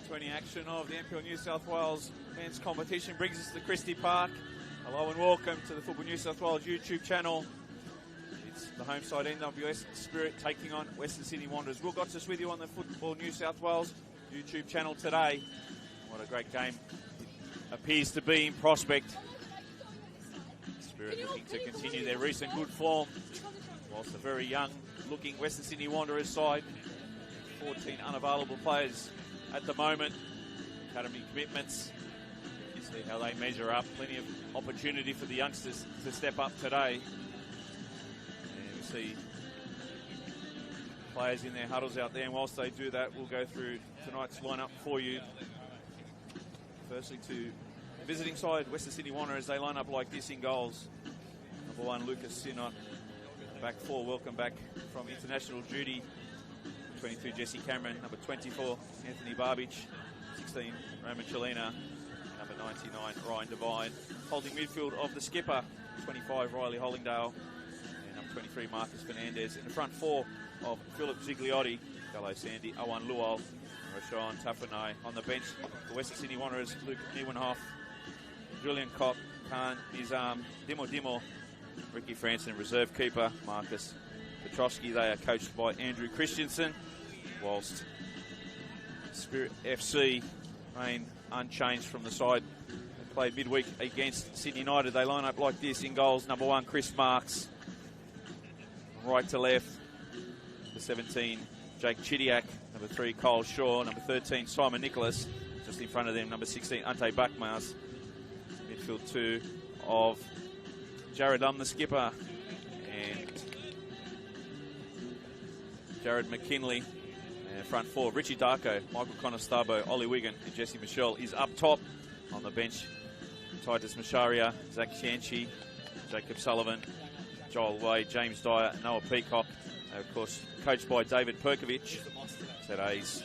20 action of the NPL New South Wales men's competition brings us to Christie Park. Hello and welcome to the Football New South Wales YouTube channel. It's the home side NWS Spirit taking on Western Sydney Wanderers. Will got us with you on the Football New South Wales YouTube channel today. What a great game it appears to be in prospect. Spirit looking to continue their recent good form, whilst the very young looking Western Sydney Wanderers side, 14 unavailable players at the moment, academy commitments. You see how they measure up. Plenty of opportunity for the youngsters to step up today. And we see players in their huddles out there, and whilst they do that, we'll go through tonight's lineup for you. Firstly, to visiting side Western Sydney Wanderers, they line up like this in goals. Number 1, Lucas Sinot. Back 4, welcome back from international duty. 22, Jesse Cameron. Number 24, Anthony Barbich. 16, Roman Chelina. Number 99, Ryan Devine. Holding midfield of the skipper, 25, Riley Hollingdale. And number 23, Marcus Fernandez. In the front 4 of Philip Zigliotti, Gallo Sandy, Owen Luol, Rashawn Tafanai. On the bench, the Western Sydney Wanderers, Luke Niewenhoff, Julian Kopp, Khan Nizam, Dimo, Ricky Franson, reserve keeper, Marcus Petrosky. They are coached by Andrew Christensen, whilst Spirit FC remain unchanged from the side they played midweek against Sydney United. They line up like this in goals. Number 1, Chris Marks. From right to left, number 17, Jake Chidiak. Number 3, Kyle Shaw. Number 13, Simon Nicholas. Just in front of them, number 16, Ante Bakmaz. Midfield 2 of Jared Lum, the skipper, and Jared McKinley. And front 4, Richie Darko, Michael Conestabo, Ollie Wigan, and Jesse Michelle is up top. On the bench, Titus Masharia, Zach Shanchi, Jacob Sullivan, Joel Wade, James Dyer, Noah Peacock. And of course, coached by David Perkovic. Today's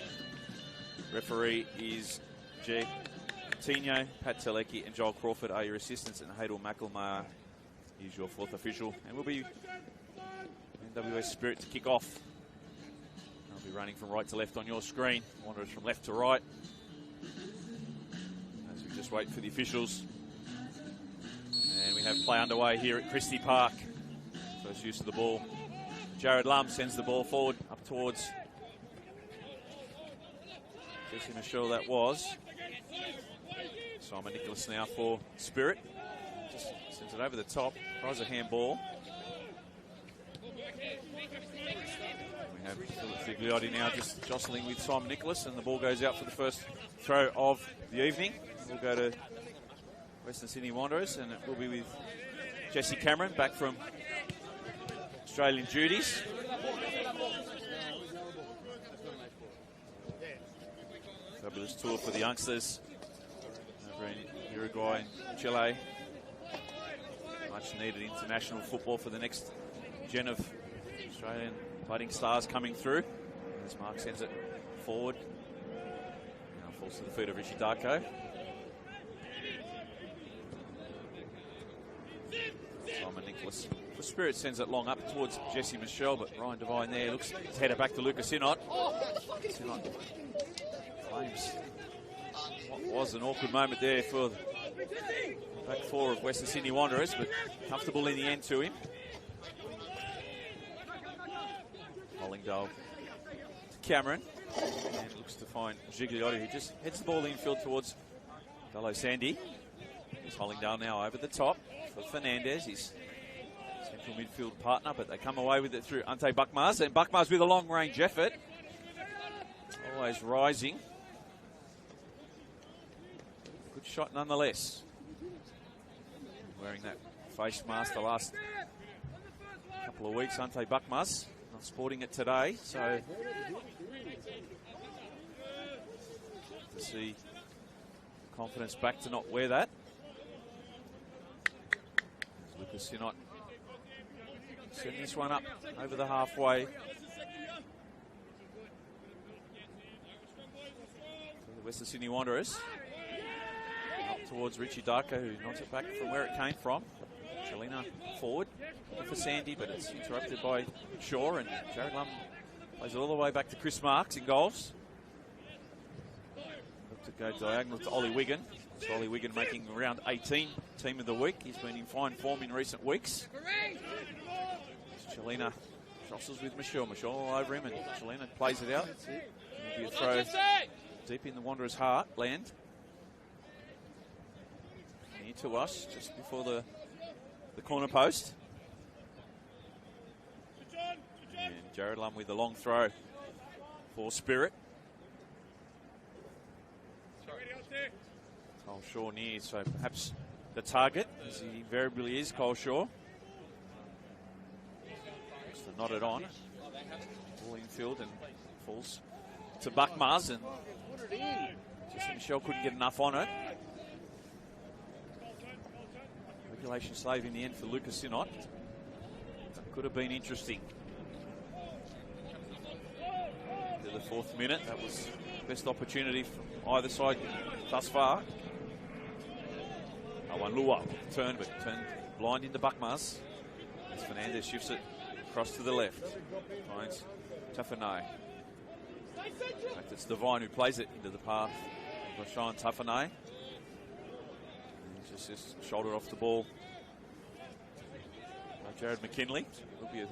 referee is Jay Tino, Pat Telecki, and Joel Crawford are your assistants, and Hadel McElmar is your 4th official. And we'll be NWS Spirit to kick off. They'll be running from right to left on your screen. Wanderers from left to right. As we just wait for the officials. And we have play underway here at Christie Park. First use of the ball. Jared Lum sends the ball forward up towards Jesse Michelle, that was. Simon Nicholas now for Spirit. Just sends it over the top. Tries a handball. We have Philip Figliotti now just jostling with Simon Nicholas, and the ball goes out for the first throw of the evening. We'll go to Western Sydney Wanderers, and it will be with Jesse Cameron back from Australian duties. Fabulous tour for the youngsters over in Uruguay and Chile. Much needed international football for the next gen of Australian budding stars coming through. As Mark sends it forward. Now falls to the feet of Richie Darko. Simon Nicholas for Spirit sends it long up towards Jesse Michelle, but Ryan Devine there looks his header back to Lucas Sinot. Sinot claims what was an awkward moment there for the back 4 of Western Sydney Wanderers, but comfortable in the end to him. Hollingdale to Cameron, and looks to find Gigliotti, who just heads the ball infield towards Gallo Sandy. There's Hollingdale now over the top for Fernandez, his central midfield partner, but they come away with it through Ante Bakmaz, and Bakmaz with a long-range effort. Always rising. Good shot nonetheless. Wearing that face mask the last couple of weeks, Ante Bakmaz. Not sporting it today, so to see confidence back to not wear that. Lucas Sinot sending this one up over the halfway. The Western Sydney Wanderers. Up towards Richie Darko, who knocks it back from where it came from. Chelina forward for Sandy, but it's interrupted by Shaw, and Jared Lum plays it all the way back to Chris Marks in goals. go diagonal to Ollie Wigan. So Ollie Wigan making round 18 team of the week. He's been in fine form in recent weeks. Chelina jostles with Michelle. Michelle all over him, and Chelina plays it out. Maybe a throw deep in the Wanderers' heart land. Near to us, just before the corner post. And Jared Lum with the long throw for Spirit. Cole Shaw near, so perhaps the target, as he invariably is, Cole Shaw. Just to nod it on. Ball infield and falls to Buckmars, and just Michelle couldn't get enough on it. Regulation save in the end for Lucas Sinot. Could have been interesting. To the 4th minute, that was the best opportunity from either side thus far. One Lua turned blind into Buckmars. As Fernandez shifts it across to the left. Finds Tafanai. In fact, it's Devine who plays it into the path of Rashawn Tafanai. Just shouldered off the ball by Jared McKinley. It will be a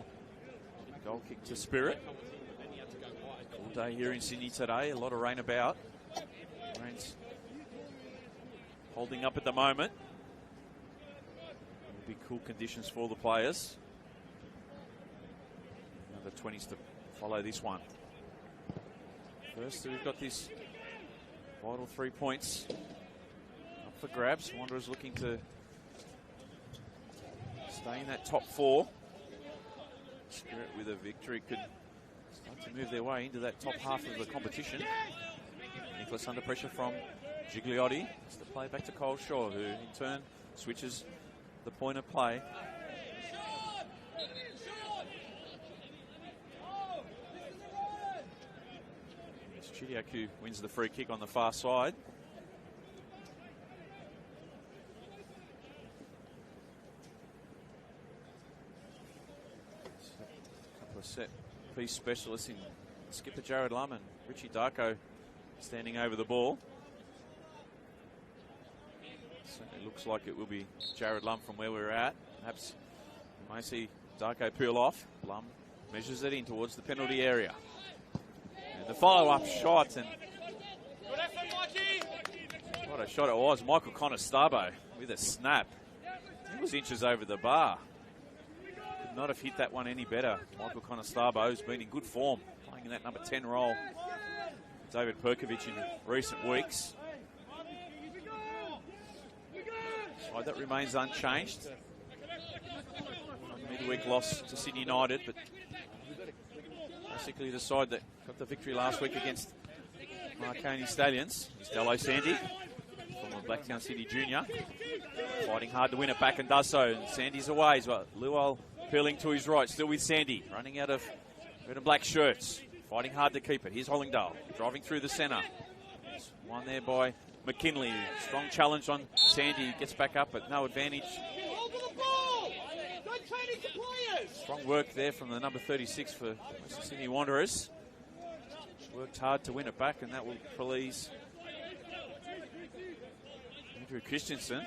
goal kick to Spirit. All day here in Sydney today. A lot of rain about. Rain's holding up at the moment. Will be cool conditions for the players. Another 20s to follow this one. First, we've got this vital 3 points up for grabs. Wanderers looking to stay in that top 4. Spirit with a victory could start to move their way into that top half of the competition. Nicholas under pressure from Gigliotti. It's the play back to Cole Shaw, who in turn switches the point of play. It's Chidiak who wins the free kick on the far side. A couple of set piece specialists in skipper Jared Lum and Richie Darko standing over the ball. Certainly looks like it will be Jared Lum from where we're at. Perhaps you may see Darko peel off. Lum measures it in towards the penalty area. And the follow-up shot, and what a shot it was. Michael Connor-Starbo with a snap. He was inches over the bar. Could not have hit that one any better. Michael Connor-Starbo has been in good form, playing in that number 10 role. David Perkovic in recent weeks. Side that remains unchanged. Midweek loss to Sydney United, but basically the side that got the victory last week against Marconi Stallions is Dello Sandy from Blacktown City Junior. Fighting hard to win it back and does so. And Sandy's away. Well, Luol peeling to his right, still with Sandy, running out of red and black shirts. Fighting hard to keep it. Here's Hollingdale driving through the centre. One there by McKinley. Strong challenge on Sandy. Gets back up, but no advantage. Strong work there from the number 36 for Western Sydney Wanderers. Worked hard to win it back, and that will please Andrew Christensen.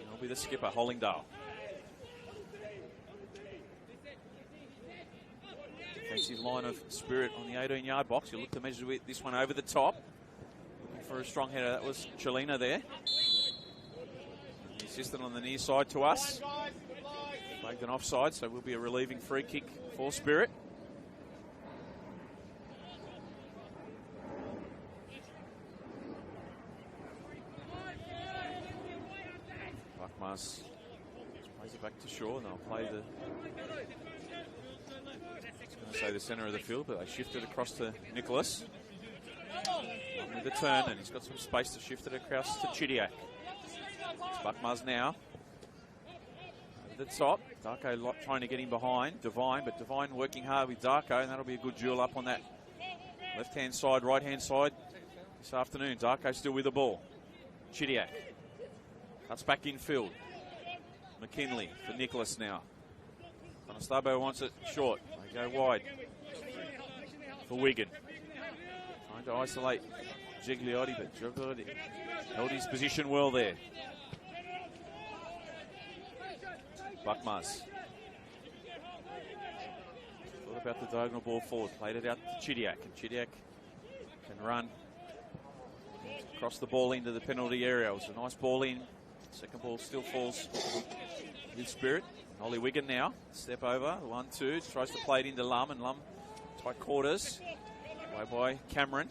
He'll be the skipper, Hollingdale. Defensive line of Spirit on the 18-yard box. You look to measure with this one over the top. Looking for a strong header. That was Chelina there. The assistant on the near side to us. Flagged an offside, so will be a relieving free kick for Spirit. Buckmars plays it back to Shaw, and they'll play the the centre of the field, but they shift it across to Nicholas. With the turn, and he's got some space to shift it across to Chidiak. It's Buckmars now. Over the top. Darko trying to get him behind Devine, but Devine working hard with Darko, and that'll be a good duel up on that left-hand side, right-hand side this afternoon. Darko still with the ball. Chidiak cuts back infield. McKinley for Nicholas now. Constable wants it short. They go wide for Wigan. Trying to isolate Gigliotti, but Gigliotti held his position well there. Buckmars. Thought about the diagonal ball forward, played it out to Chidiac, and Chidiac can run across the ball into the penalty area. It was a nice ball in. Second ball still falls with Spirit. Ollie Wigan now, step over, 1-2, tries to play it into Lum, and Lum tight quarters, away by Cameron.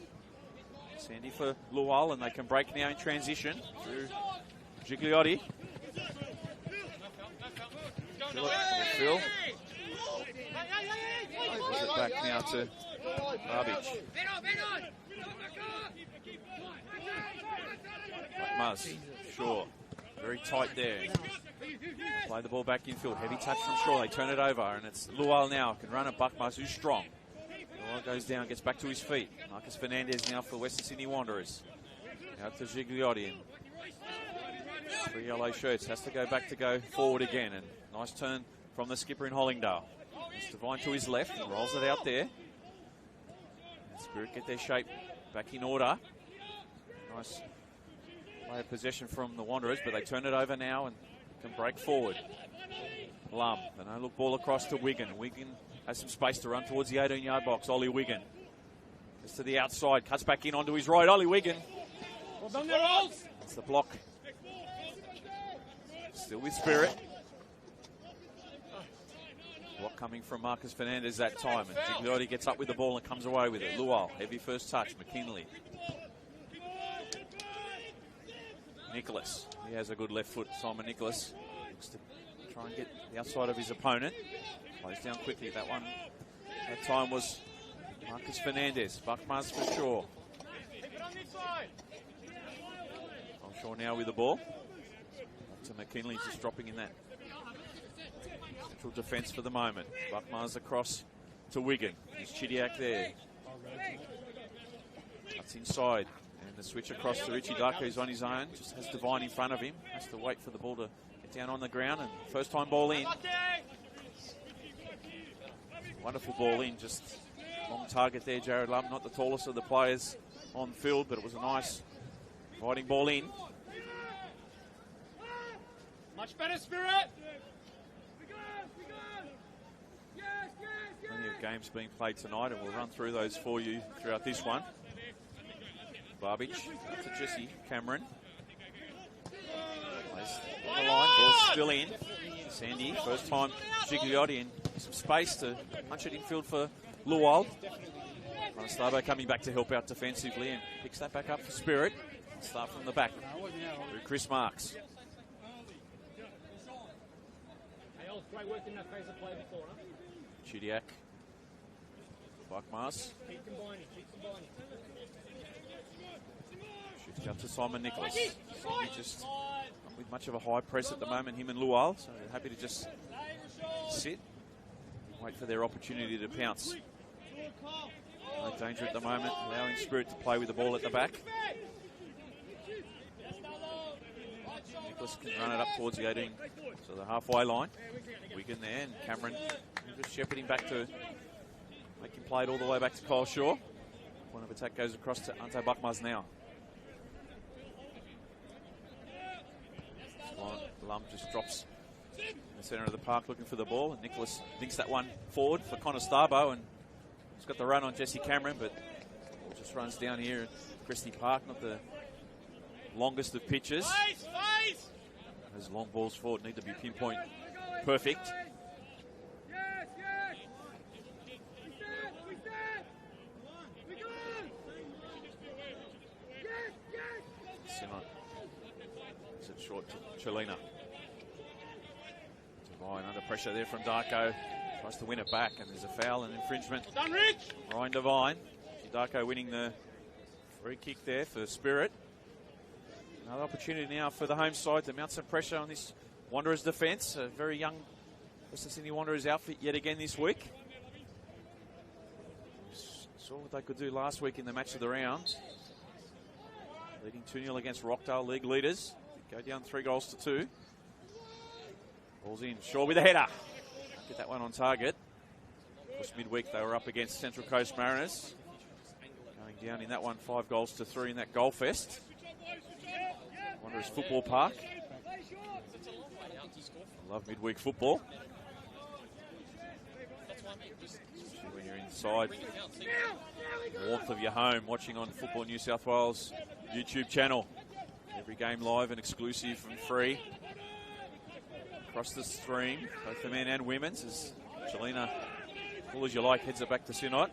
Sandy for Lual, and they can break now in transition through Gigliotti. Phil. Gives it back now to Barbage. Muzz, Shaw, very tight there. Play the ball back infield, heavy touch from Shaw, they turn it over, and it's Lual now, can run at Buckmars, who's strong. Lual goes down, gets back to his feet. Marcus Fernandez now for Western Sydney Wanderers. Out to Gigliotti, and 3 yellow shirts, has to go back to go forward again, and nice turn from the skipper in Hollingdale. It's Devine to his left, and rolls it out there. And Spirit get their shape back in order. Nice play of possession from the Wanderers, but they turn it over now and can break forward. Lum, the no-look ball across to Wigan. Wigan has some space to run towards the 18-yard box. Ollie Wigan gets to the outside, cuts back in onto his right. Ollie Wigan. That's the block. Still with Spirit. Block coming from Marcus Fernandez that time, and Gigliotti gets up with the ball and comes away with it. Lual, heavy first touch. McKinley. Nicholas, he has a good left foot. Simon Nicholas looks to try and get the outside of his opponent. Plays down quickly. That one, that time was Marcus Fernandez. Buckmars for Shaw. Shaw now with the ball. Up to McKinley, just dropping in that central defence for the moment. Buckmars across to Wigan. There's Chidiac there. Cuts inside. And the switch across to Richie Darko, who's on his own. Just has Devine in front of him. Has to wait for the ball to get down on the ground. And first time ball in. Wonderful ball in. Just long target there, Jared Lum. Not the tallest of the players on field, but it was a nice riding ball in. Much better, Spirit! Plenty of games being played tonight, and we'll run through those for you throughout this one. Barbage up to Jesse Cameron. Plays on the line, ball's still in. Sandy, first time Gigliotti, and some space to punch it infield for Lual. Starbo coming back to help out defensively and picks that back up for Spirit. Start from the back through Chris Marks. Great work in that phase of play before, huh? Chidiac. Buckmars. Keep combining, Shift out to Simon Nicholas. Sandy just not with much of a high press at the moment, him and Lual, so they're happy to just sit, wait for their opportunity to pounce. No danger at the moment, allowing Spirit to play with the ball at the back. Nicholas can run it up towards the 18, so the halfway line. Wigan there, and Cameron just shepherding back to make him play it all the way back to Kyle Shaw. Point of attack goes across to Ante Buckmars now. Lum just drops in the centre of the park looking for the ball, and Nicholas thinks that one forward for Connor Starbo, and he's got the run on Jesse Cameron, but just runs down here at Christie Park, not the longest of pitches. Those long balls forward need to be pinpoint perfect. Simon. Is it short to Chelina? Devine under pressure there from Darko. Tries to win it back, and there's a foul and infringement. Done, Rich! Ryan Devine. Darko winning the free kick there for Spirit. Another opportunity now for the home side to mount some pressure on this Wanderers defence. A very young Western Sydney Wanderers outfit yet again this week. Saw what they could do last week in the match of the round. Leading 2-0 against Rockdale, league leaders. Go down 3-2. Ball's in. Shaw with a header. Get that one on target. Of course, midweek they were up against Central Coast Mariners. Going down in that one, 5-3 in that goal fest. Wanderers Football Park. I love midweek football. Especially when you're inside, the warmth of your home, watching on Football New South Wales YouTube channel. Every game live and exclusive and free. Across the stream, both for men and women's, as Jelena, full as you like, heads it back to Sinot.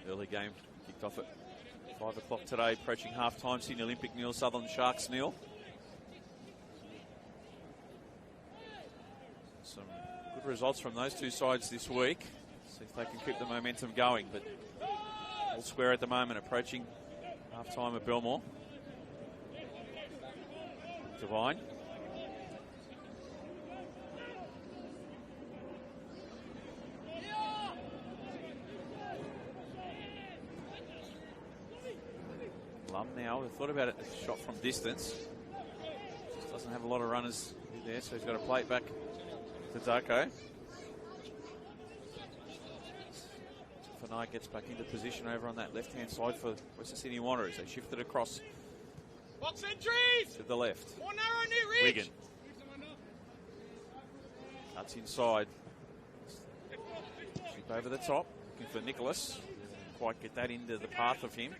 Early game kicked off at 5 o'clock today, approaching half-time. Sydney Olympic nil, Southern Sharks nil. Some good results from those two sides this week. See if they can keep the momentum going, but all square at the moment, approaching half-time at Belmore. Devine. Lum now, we thought about it, a shot from distance. Just doesn't have a lot of runners in there, so he's got to play it back to Darko. Fanai gets back into position over on that left-hand side for Western Sydney Wanderers. They shift it across box entries to the left. More narrow near Ridge. Wigan cuts inside. Sweep over the top, looking for Nicholas. Didn't quite get that into the path of him.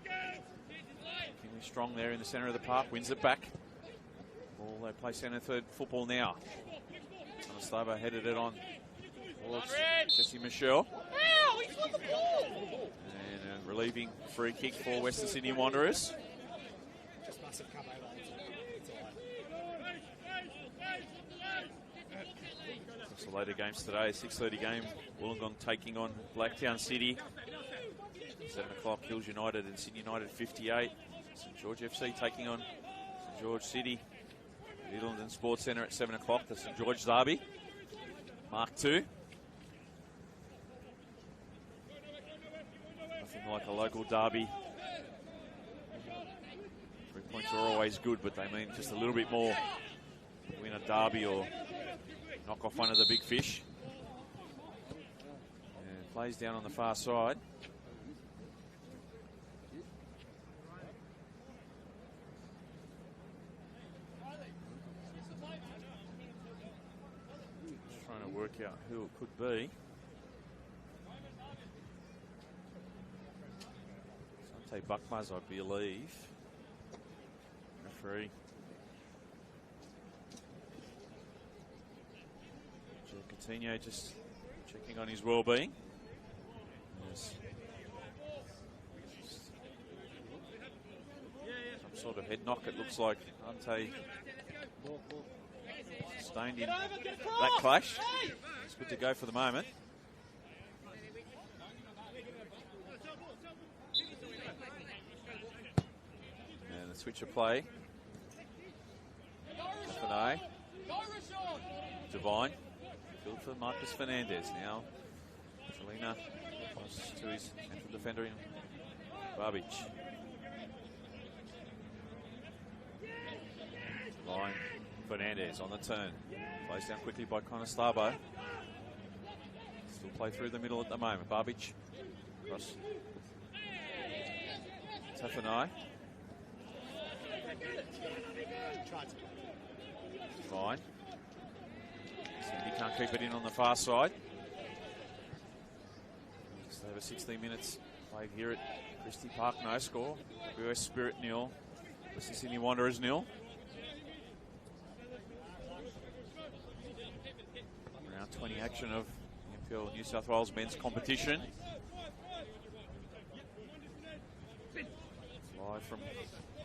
Kinley Strong there in the centre of the park, wins it back. Ball, they play centre third football now. Anastava headed it on towards Jesse Michelle. Ow, he's on the ball. And a relieving free kick for Western Sydney Wanderers. The later games today, 6:30 game, Wollongong taking on Blacktown City. 7 o'clock, Hills United and Sydney United 58. St George FC taking on St George City. Middleton Sports Centre at 7 o'clock, the St George Derby. Mark 2. Nothing like a local derby. 3 points are always good, but they mean just a little bit more to win a derby or knock off one of the big fish. And plays down on the far side. Just trying to work out who it could be. Sante Buckmaz, I believe. Referee. Coutinho just checking on his well-being. Yes. Some sort of head knock, it looks like. Ante sustained in that clash. It's good to go for the moment. And the switch of play. Fanai. Devine. For Marcus Fernandez now. Jelena close to his central defender in Babic. Line Fernandez on the turn. Plays down quickly by Connor Starbo. Still play through the middle at the moment. Babic across Tafanai. Fine. He can't keep it in on the far side. Just over 16 minutes played here at Christie Park, no score. US Spirit nil, Western Sydney Wanderers nil. Round 20 action of NPL New South Wales men's competition. Live from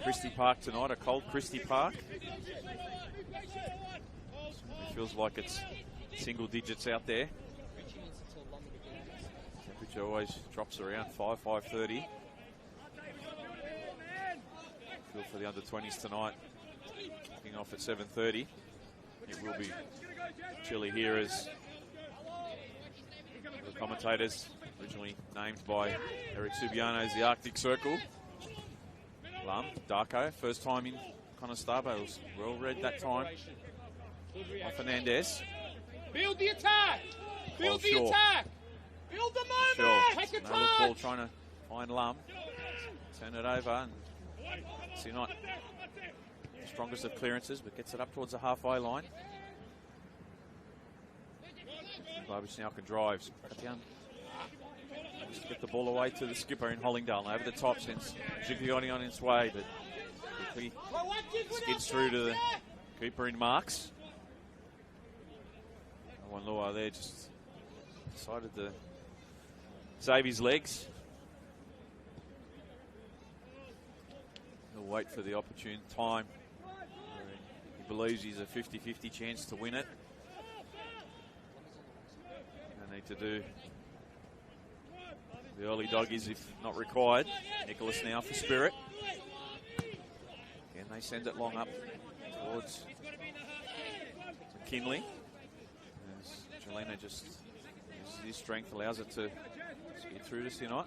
Christie Park tonight, a cold Christie Park. It feels like it's single digits out there. Temperature always drops around 5:30. Feel for the under-20s tonight. Kicking off at 7:30. It will be chilly here as the commentators, originally named by Eric Subiano as the Arctic Circle. Lum, Darko, first time in Conestable, was well read that time. Fernandez. Build the attack. Build the Shaw. attack. Build the Shaw. moment. Take a No look ball touch. trying to find Lum. Turn it over. And see, not the strongest of clearances, but gets it up towards the halfway line. Garbage now can drive. Cut down. Just to get the ball away to the skipper in Hollingdale. Over the top, sends Gigliotti on its way, but quickly skids through to the keeper in marks. Wanlua there just decided to save his legs. He'll wait for the opportune time. He believes he's a 50-50 chance to win it. They need to do the early doggies if not required. Nicholas now for Spirit. Again, they send it long up towards McKinley. As Jelena just uses his strength, allows it to get through to Sinot.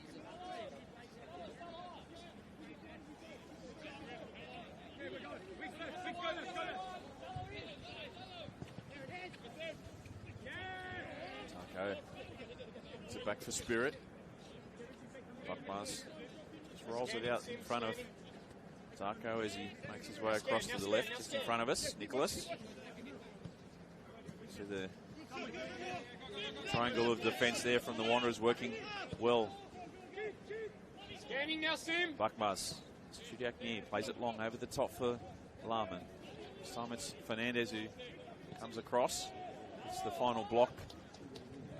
It's back for Spirit. Buckmars just rolls it out in front of Zarko as he makes his way across to the left, just in front of us. Nicholas. So the triangle of defence there from the Wanderers working well. Scanning now, Sim. Buckmars. Chudiak near, plays it long over the top for Larman. This time it's Fernandez who comes across. It's the final block.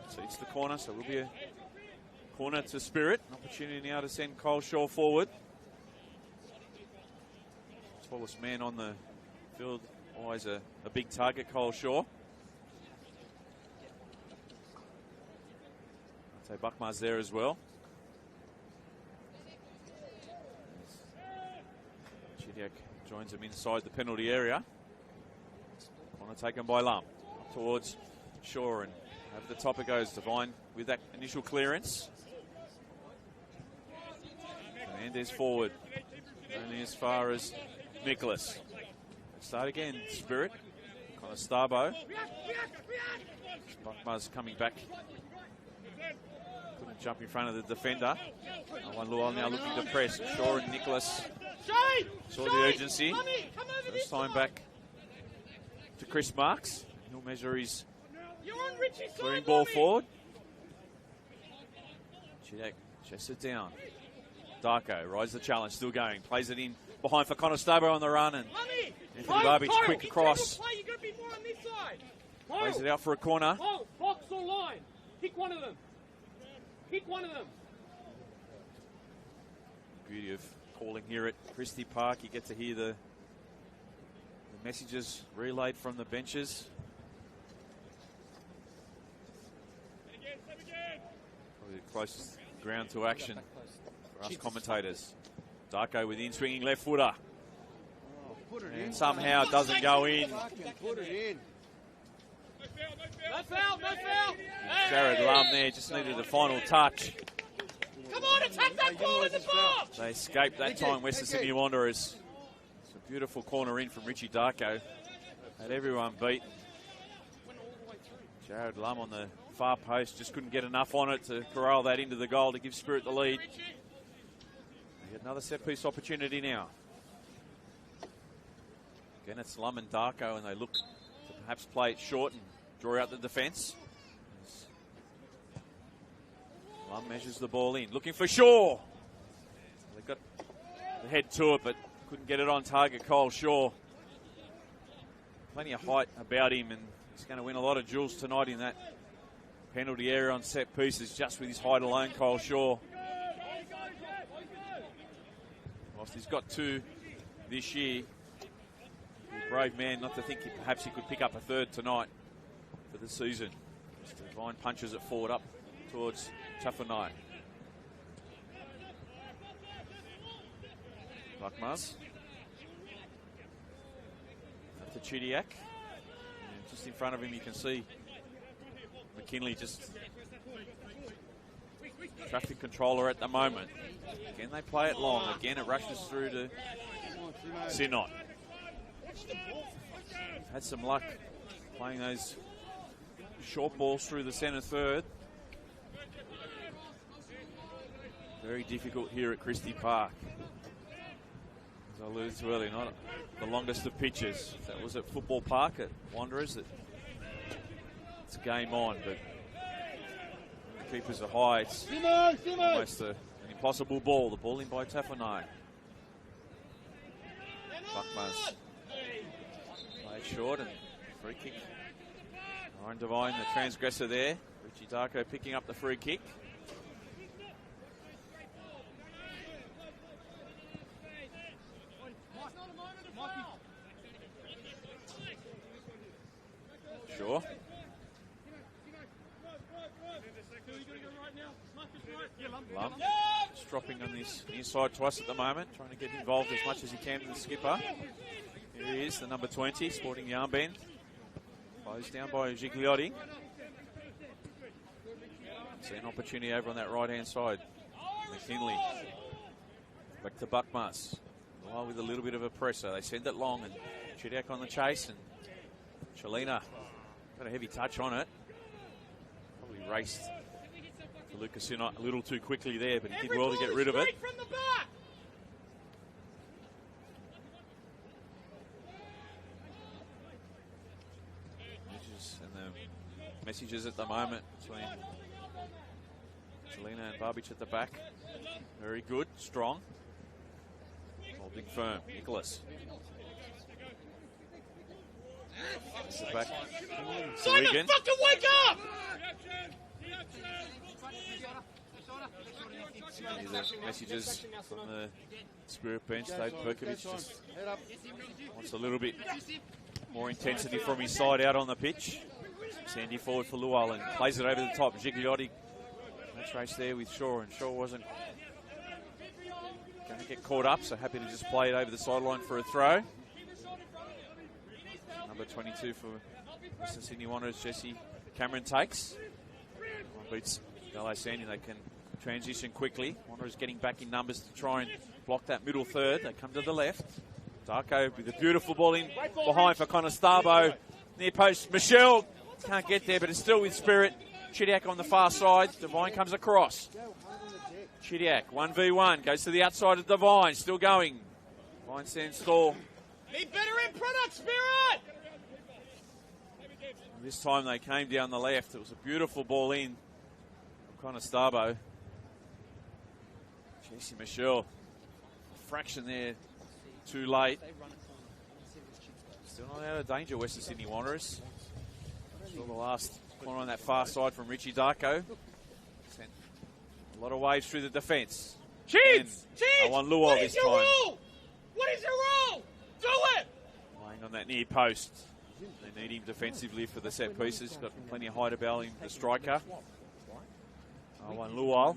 So it's the corner, so it will be a corner to Spirit. An opportunity now to send Cole Shaw forward. Tallest man on the field, always a big target, Cole Shaw. I'd say Buckmars there as well. Chidiak joins him inside the penalty area. Corner taken by Lum. Up towards Shaw, and over the top it goes. Devine with that initial clearance. Fernandez forward. Only as far as Nicholas. Start again, Spirit. Conestabo. Buckmars coming back. Couldn't jump in front of the defender. Wanlua now looking to press. Shaw and Nicholas saw the urgency. First time back to Chris Marks. He'll measure his clearing ball forward. Chidak chests it down. Darko rides the challenge, still going. Plays it in behind for Conestabo on the run, and Anthony Barbage quick across. Plays it out for a corner. Box or line. Pick one of them. Pick one of them. Beauty of calling here at Christie Park. You get to hear the messages relayed from the benches. Probably the closest ground to action for us commentators. Darko with the in-swinging left footer. And somehow it doesn't go in. Put it in. No foul, no foul. Jared Lum there just needed a final touch. Come on, attack that ball in the box. They escaped that time, Western Sydney Wanderers. It's a beautiful corner in from Richie Darko. Had everyone beat. Jared Lum on the far post just couldn't get enough on it to corral that into the goal to give Spirit the lead. They get another set-piece opportunity now. Again, it's Lum and Darko, and they look to perhaps play it short and draw out the defence. Lum measures the ball in, looking for Shaw. They got the head to it, but couldn't get it on target. Cole Shaw. Plenty of height about him, and he's going to win a lot of duels tonight in that penalty area on set pieces, just with his height alone, Cole Shaw. Whilst he's got two this year, he's a brave man not to think perhaps he could pick up a third tonight for the season. Just Devine punches it forward up towards Chafanai. Buckmars. Up to Chudiak. And just in front of him you can see McKinley just traffic controller at the moment. Again they play it long. Again it rushes through to Sinot. Had some luck playing those short balls through the centre third. Very difficult here at Christie Park. As I alluded to earlier, not the longest of pitches. That was at Football Park at Wanderers. It's game on, but the keepers are high. It's almost an impossible ball. The ball in by Tafanai. Buckmas played short and free kick. Ryan Devine, the transgressor there. Richie Darko picking up the free kick. Sure. Lum just dropping on this near side twice at the moment, trying to get involved as much as he can with the skipper. Here he is, the number 20, sporting the armband. Closed down by Gigliotti. See an opportunity over on that right-hand side. McKinley. Back to Buckmas. Well, with a little bit of a presser. They send it long, and Chidiak on the chase, and Chalina got a heavy touch on it. Probably raced to Lucas a little too quickly there, but he did well to get rid of it. And the messages at the moment between Chalina and Barbich at the back. Very good, strong. Holding firm. Nicholas. The back. Simon, fucking wake up! The messages from the Spirit bench. Dave Perkovic just wants a little bit more intensity from his side out on the pitch. Sandy forward for Lual and plays it over the top. Gigliotti, match race there with Shaw, and Shaw wasn't going to get caught up, so happy to just play it over the sideline for a throw. Number 22 for Western Sydney Wanderers, Jesse Cameron takes. Beats Dale Sandy, they can transition quickly. Wanderers getting back in numbers to try and block that middle third. They come to the left. Darko with a beautiful ball in behind for Connor Starbo. Near post, Michelle can't get there, but it's still with Spirit. Chidiak on the far side. Devine comes across. Chidiak, 1v1, goes to the outside of Devine, still going. Devine stands tall. Be better in product, Spirit! This time they came down the left. It was a beautiful ball in. Connor Starbo. Jesse Michelle. Fraction there. Too late. Still not out of danger, Western Sydney Wanderers. Still the last corner on that far side from Richie Darko. Sent a lot of waves through the defence. Cheats! I want Luol this time. Role? What is your role? Do it! Playing on that near post. They need him defensively for the set pieces. Got plenty of height about him, the striker. I want Luol.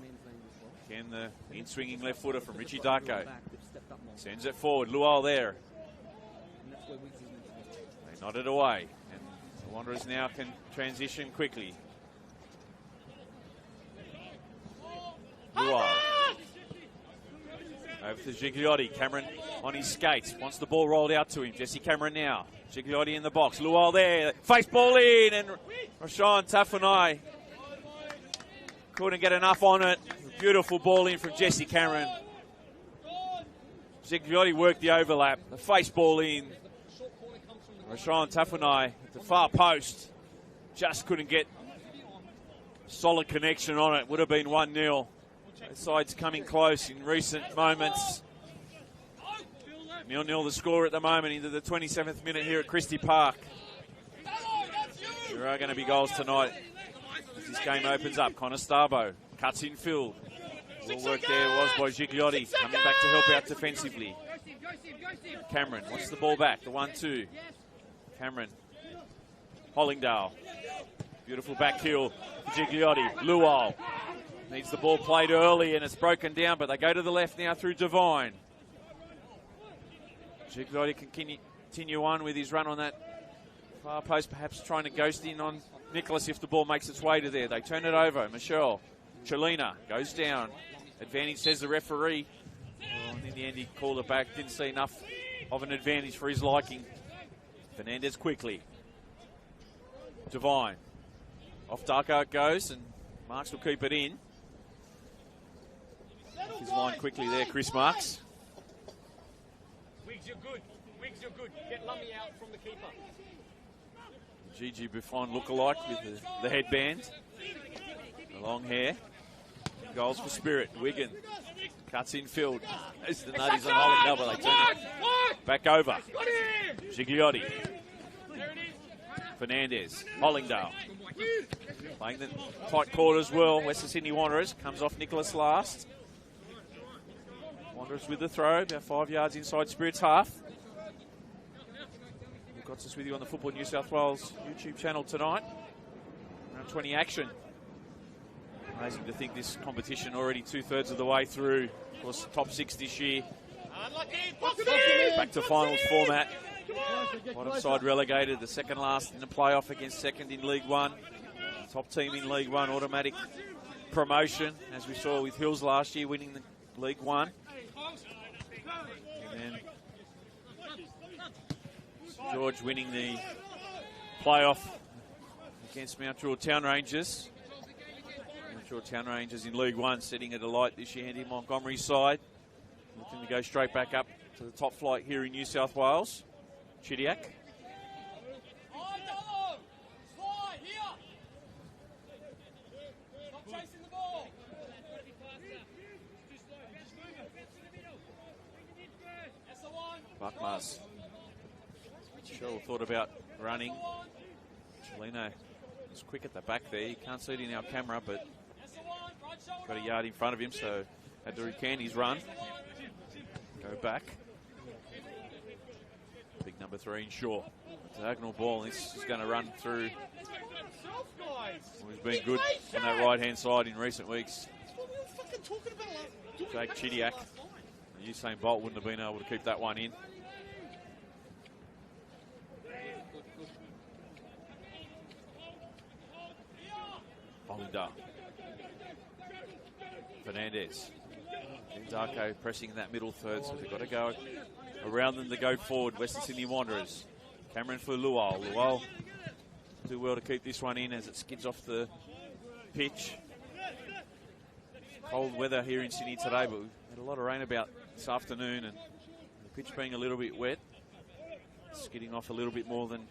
Again, the in-swinging left footer from Richie Darko. Sends it forward. Luol there. They nodded away. And the Wanderers now can transition quickly. Luol. Over to Gigliotti. Cameron on his skates. Wants the ball rolled out to him. Jesse Cameron now. Gigliotti in the box. Luol there. Face ball in. And Rashawn Tafanai couldn't get enough on it. Beautiful ball in from Jesse Cameron. Gigliotti worked the overlap. The face ball in. Rashawn Tafanai at the far post. Just couldn't get solid connection on it. Would have been 1-0. Both sides coming close in recent moments. 0-0 the score at the moment into the 27th minute here at Christie Park. There are going to be goals tonight as this game opens up. Connor Starbo cuts in field. Well work there was by Gigliotti, coming back to help out defensively. Cameron wants the ball back, the 1-2. Cameron, Hollingdale. Beautiful back heel for Gigliotti. Luol needs the ball played early and it's broken down, but they go to the left now through Devine. Gigliotti can continue on with his run on that far post, perhaps trying to ghost in on Nicholas if the ball makes its way to there. They turn it over. Michelle. Chalina goes down. Advantage, says the referee. Oh, and in the end, he called it back. Didn't see enough of an advantage for his liking. Fernandez quickly. Devine. Off Darko it goes, and Marks will keep it in. His line quickly there, Chris Marks. Wiggs, you're good. Wiggs, you're good. Get Lummy out from the keeper. Gigi Buffon look-alike with the headband. The long hair. Goals for Spirit. Wigan cuts in field. As the nutties on holding double, they turn it back over. Gigliotti. Fernandez. Hollingdale. Playing the tight quarters well. Western Sydney Wanderers. Comes off Nicholas last. Wanderers with the throw. About 5 yards inside Spirit's half. We've got us with you on the Football New South Wales YouTube channel tonight. Round 20 action. Amazing to think this competition already 2/3 of the way through. Of course, top 6 this year. Back to finals format. Bottom side relegated, the second last in the playoff against second in League One. Top team in League One, automatic promotion, as we saw with Hills last year winning the League One. And then George winning the playoff against Mount Druitt Town Rangers. Mount Druitt Town Rangers in League One setting it alight this year. Andy Montgomery's side looking to go straight back up to the top flight here in New South Wales. Chidiac. Buckmars. Sure thought about running. Chelino was quick at the back there. You can't see it in our camera, but got a yard in front of him, so had to recant his run. Go back. Big number 3 in Shaw. Diagonal ball, and this is going to run through. He's been good on that right-hand side in recent weeks. Jake Chidiac. Usain Bolt wouldn't have been able to keep that one in. Hollingdale. Fernandez. Darko pressing in that middle third, so they've got to go around them to go forward. Western Sydney Wanderers. Cameron for Lual. Lual do well to keep this one in as it skids off the pitch. Cold weather here in Sydney today, but we had a lot of rain about this afternoon, and the pitch being a little bit wet, skidding off a little bit more than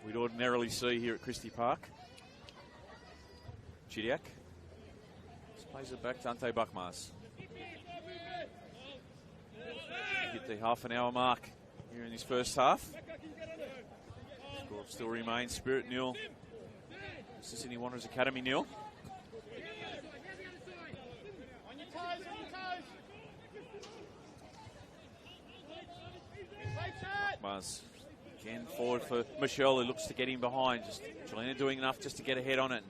we'd ordinarily see here at Christie Park. Chidiac plays it back to Ante Buckmars. Hit the half an hour mark here in this first half. Score still remains Spirit 0, Sydney Wanderers Academy 0. Buckmars again forward for Michelle, who looks to get him behind. Just Jelena doing enough just to get ahead on it and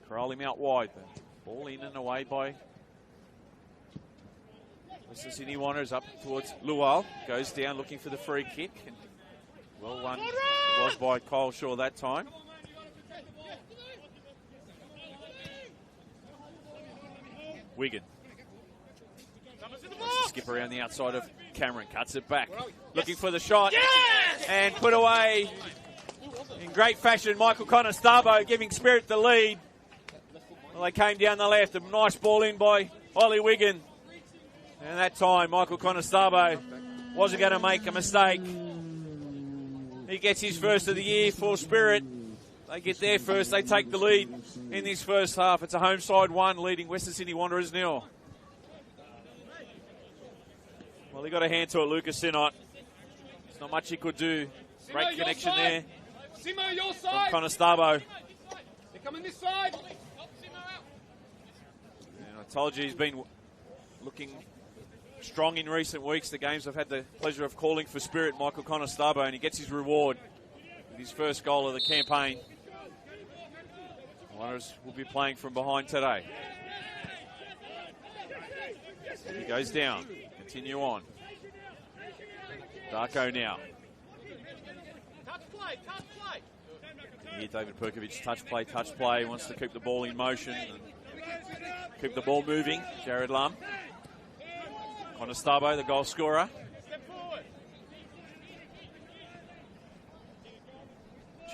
corral him out wide. But ball in and away by Western Sydney Wanderers up towards Lual. Goes down looking for the free kick. And well won. It was by Kyle Shaw that time. Wigan. Skip around the outside of Cameron. Cuts it back. Looking for the shot. Yes! And put away in great fashion. Michael Conestabo giving Spirit the lead. Well, they came down the left. A nice ball in by Ollie Wigan. And that time, Michael Conestabo wasn't going to make a mistake. He gets his first of the year for Spirit. They get there first. They take the lead in this first half. It's a home side 1 leading Western Sydney Wanderers 0. Well, he got a hand to it, Lucas Sinott. There's not much he could do. Great Simo, connection there Simo, your side. from Conestabo. They're coming this side. And I told you he's been looking strong in recent weeks. The games I've had the pleasure of calling for Spirit, Michael Conestabo, and he gets his reward with his first goal of the campaign. Wanderers will be playing from behind today. So he goes down. Continue on. Darko now. Touch play, touch play. Here David Perkovic, touch play, wants to keep the ball in motion and keep the ball moving. Jared Lum. Conestabo, the goal scorer. Step forward.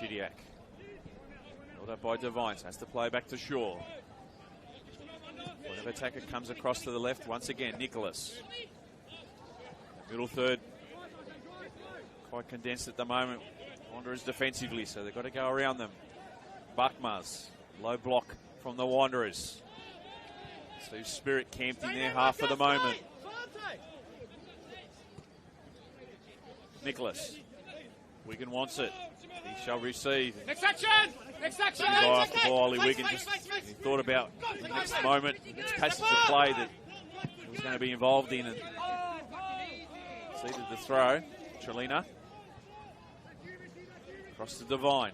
Chidiac. Held up by Devines. Has to play back to Shaw. Whatever attacker comes across to the left. Once again, Nicholas. Middle third. Quite condensed at the moment. Wanderers defensively, so they've got to go around them. Buckmars. Low block from the Wanderers. Steve Spirit camped in there half for the moment. Nicholas. Wigan wants it. He shall receive. Next action! Next action! Off the ball, Ollie Wigan just he thought about the next moment, the next passage of play that he was going to be involved in, and seeded the throw. Trelina. Across to Devine.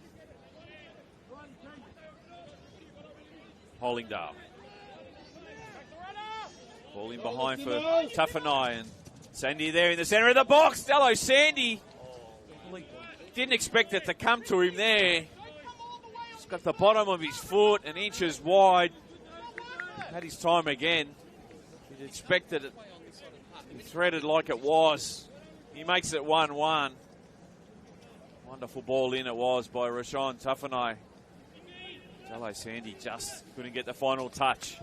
Hollingdale. Ball in behind for Tuffanai, and Sandy there in the centre of the box. Hello, Sandy. Didn't expect it to come to him there. He's got the bottom of his foot and inches wide. Had his time again. He'd expected it. He threaded like it was. He makes it 1-1. Wonderful ball in it was by Rashawn Tuffanai. Hello, Sandy just couldn't get the final touch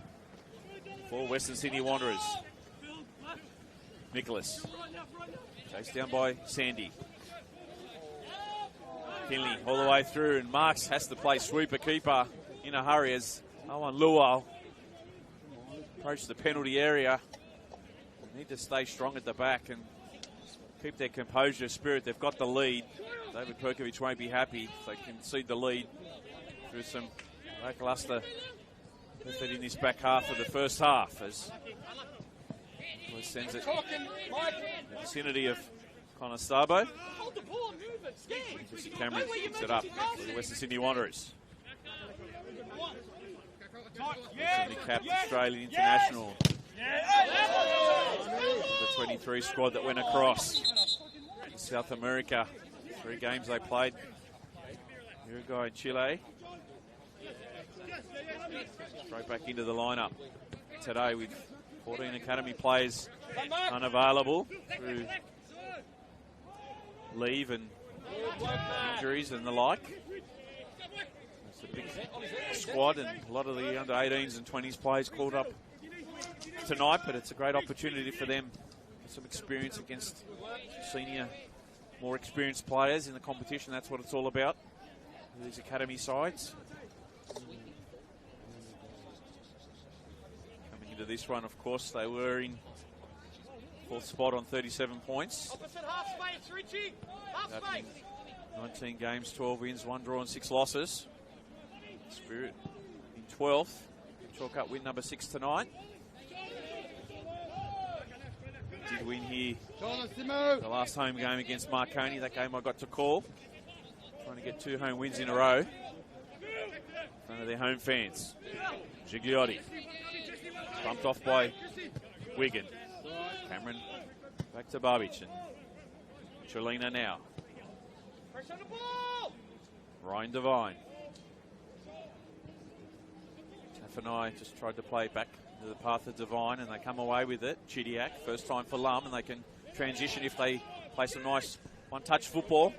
for Western Sydney Wanderers. Nicholas. Chased down by Sandy. Kinley all the way through, and Marks has to play sweeper keeper in a hurry as Owen Luau approach the penalty area. They need to stay strong at the back and keep their composure, spirit. They've got the lead. David Perkovic won't be happy if they concede the lead through some lackluster effort in this back half of the first half, as West sends it in the vicinity of Connor Starbo. Jesse Cameron picks it up for the Western Sydney Wanderers. Recently capped Australian international. The 23 squad that went across to South America. 3 games they played. Uruguay and Chile. Straight back into the lineup today with 14 academy players unavailable through leave and injuries and the like. It's a big squad, and a lot of the under 18s and 20s players called up tonight, but it's a great opportunity for them to get some experience against senior, more experienced players in the competition. That's what it's all about, these academy sides. Coming into this one, of course, they were in 4th spot on 37 points. 19 games, 12 wins, 1 draw and 6 losses. Spirit in 12th. Chalk up win number 6 tonight. Did win here the last home game against Marconi. That game I got to call. Trying to get 2 home wins in a row in front of their home fans. Gigliotti. Bumped off by Wigan. Cameron back to Barbich, and Trelina now. Ryan Devine. Taffanai just tried to play back to the path of Devine, and they come away with it. Chidiac, first time for Lum, and they can transition if they play some nice one-touch football.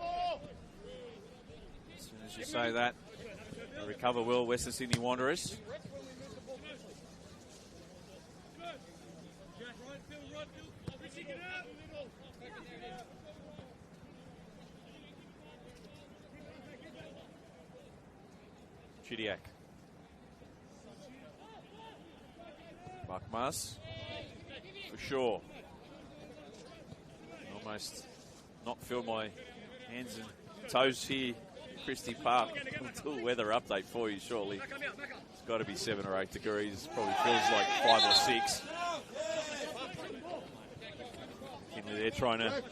As soon as you say that, they recover well, Western Sydney Wanderers. Chidiac. Buckmars for sure. Almost not feel my hands and toes here, Christie Park. Until weather update for you shortly. It's got to be 7 or 8 degrees. Probably feels like 5 or 6. Kinley there trying to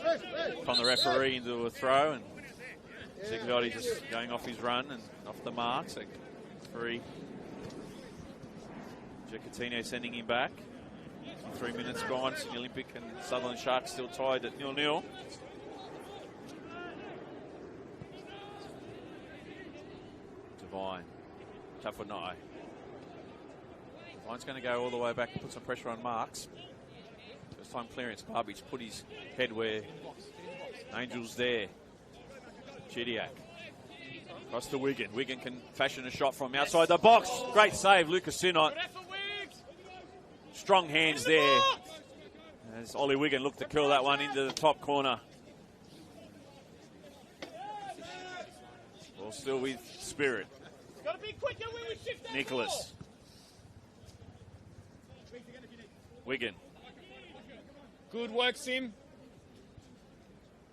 con the referee into a throw, and Zigotti just going off his run and off the mark. So 3. Giacatino sending him back. 3 minutes gone. Sydney Olympic and Sutherland Sharks still tied at 0-0. Devine. Taffanai. Devine's going to go all the way back and put some pressure on Marks. First time clearance. Barbich put his head where Angel's there. Chidiac. Across to Wigan. Wigan can fashion a shot from outside the box. Great save, Lucas Sinot. Strong hands there. As Ollie Wigan looked to curl that one into the top corner. Ball still with Spirit. Nicholas. Wigan. Good work, Sim.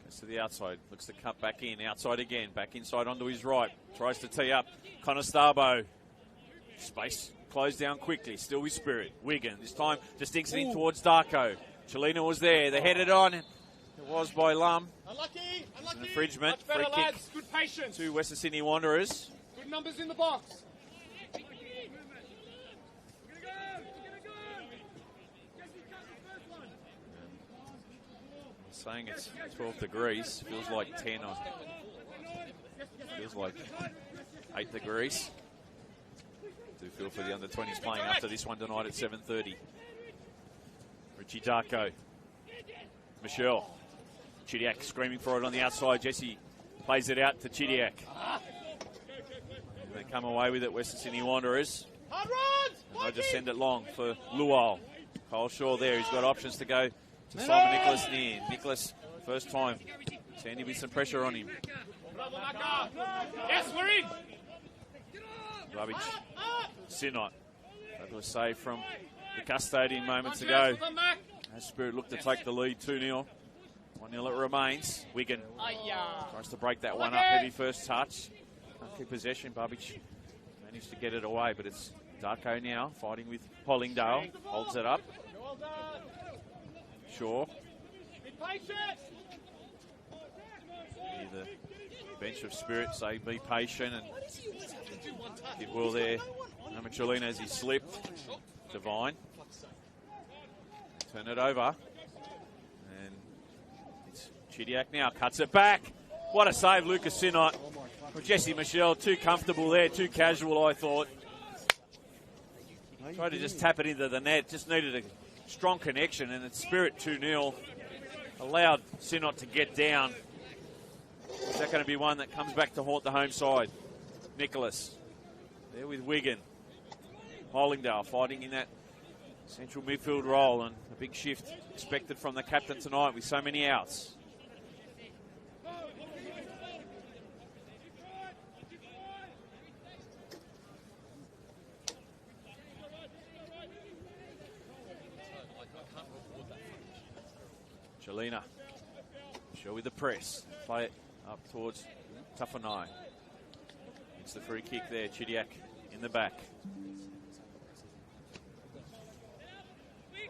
Goes to the outside. Looks to cut back in. Outside again. Back inside onto his right. Tries to tee up. Connor Starbo. Space. Closed down quickly. Still with Spirit. Wigan. This time just dinks it in towards Darko. Chelina was there. They headed on. It was by Lum. Unlucky. An infringement. Free kick lads. Good patience. to Western Sydney Wanderers. Good numbers in the box. Saying it's 12 degrees. Feels like 10 or feels like 8 degrees. Do feel for the under-20s playing after this one tonight at 7:30. Richie Darko. Michelle. Chidiac screaming for it on the outside. Jesse plays it out to Chidiac. They come away with it, Western Sydney Wanderers. And they'll just send it long for Lual. Cole Shaw there. He's got options to go to Simon Nicholas near. Nicholas, first time. Sandy with some pressure on him. Yes, we're in. Rubbish. Sinot. That was saved from the custodian moments ago. As Spirit looked to take the lead 2-0. 1-0 it remains. Wigan tries to break that one up. Heavy first touch. Can't keep possession. Babic managed to get it away, but it's Darko now fighting with Hollingdale. Holds it up. Shaw. The bench of Spirit say be patient and did well there. Chelina as he slipped. Devine. Turn it over. And it's Chidiac now. Cuts it back. What a save, Lucas Sinot. Well, Jesse Michelle, too comfortable there, too casual, I thought. Tried to just tap it into the net. Just needed a strong connection, and it's Spirit 2-0. Allowed Sinot to get down. Is that going to be one that comes back to haunt the home side? Nicholas. There with Wigan. Hollingdale fighting in that central midfield role, and a big shift expected from the captain tonight with so many outs. Chelina. Show with the press. Play it up towards Tafanai. It's the free kick there. Chidiac in the back.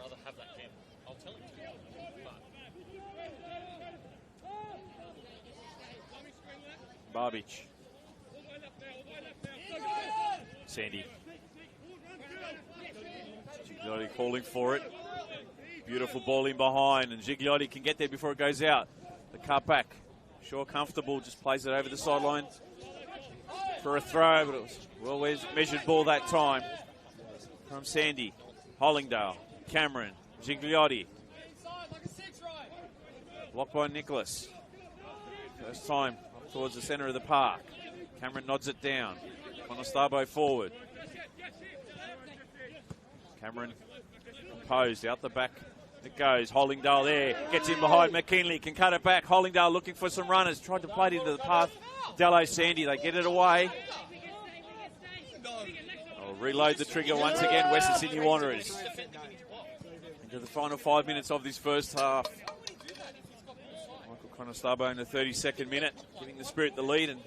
Rather have that game. I'll tell him to. Barbic. Sandy. Gigliotti calling for it. Beautiful ball in behind, and Gigliotti can get there before it goes out. The cut back. Shaw comfortable, just plays it over the sideline for a throw, but it was well measured ball that time from Sandy. Hollingdale. Cameron. Gigliotti. Blocked by Nicholas. First time up towards the centre of the park. Cameron nods it down. Conostabo forward. Cameron composed out the back. It goes. Hollingdale there. Gets in behind McKinley. Can cut it back. Hollingdale looking for some runners. Tried to play it into the path. Dello Sandy. They get it away. I'll reload the trigger once again. Western Sydney Wanderers. Into the final 5 minutes of this first half. Michael Conostabo in the 32nd minute. Giving the Spirit the lead. And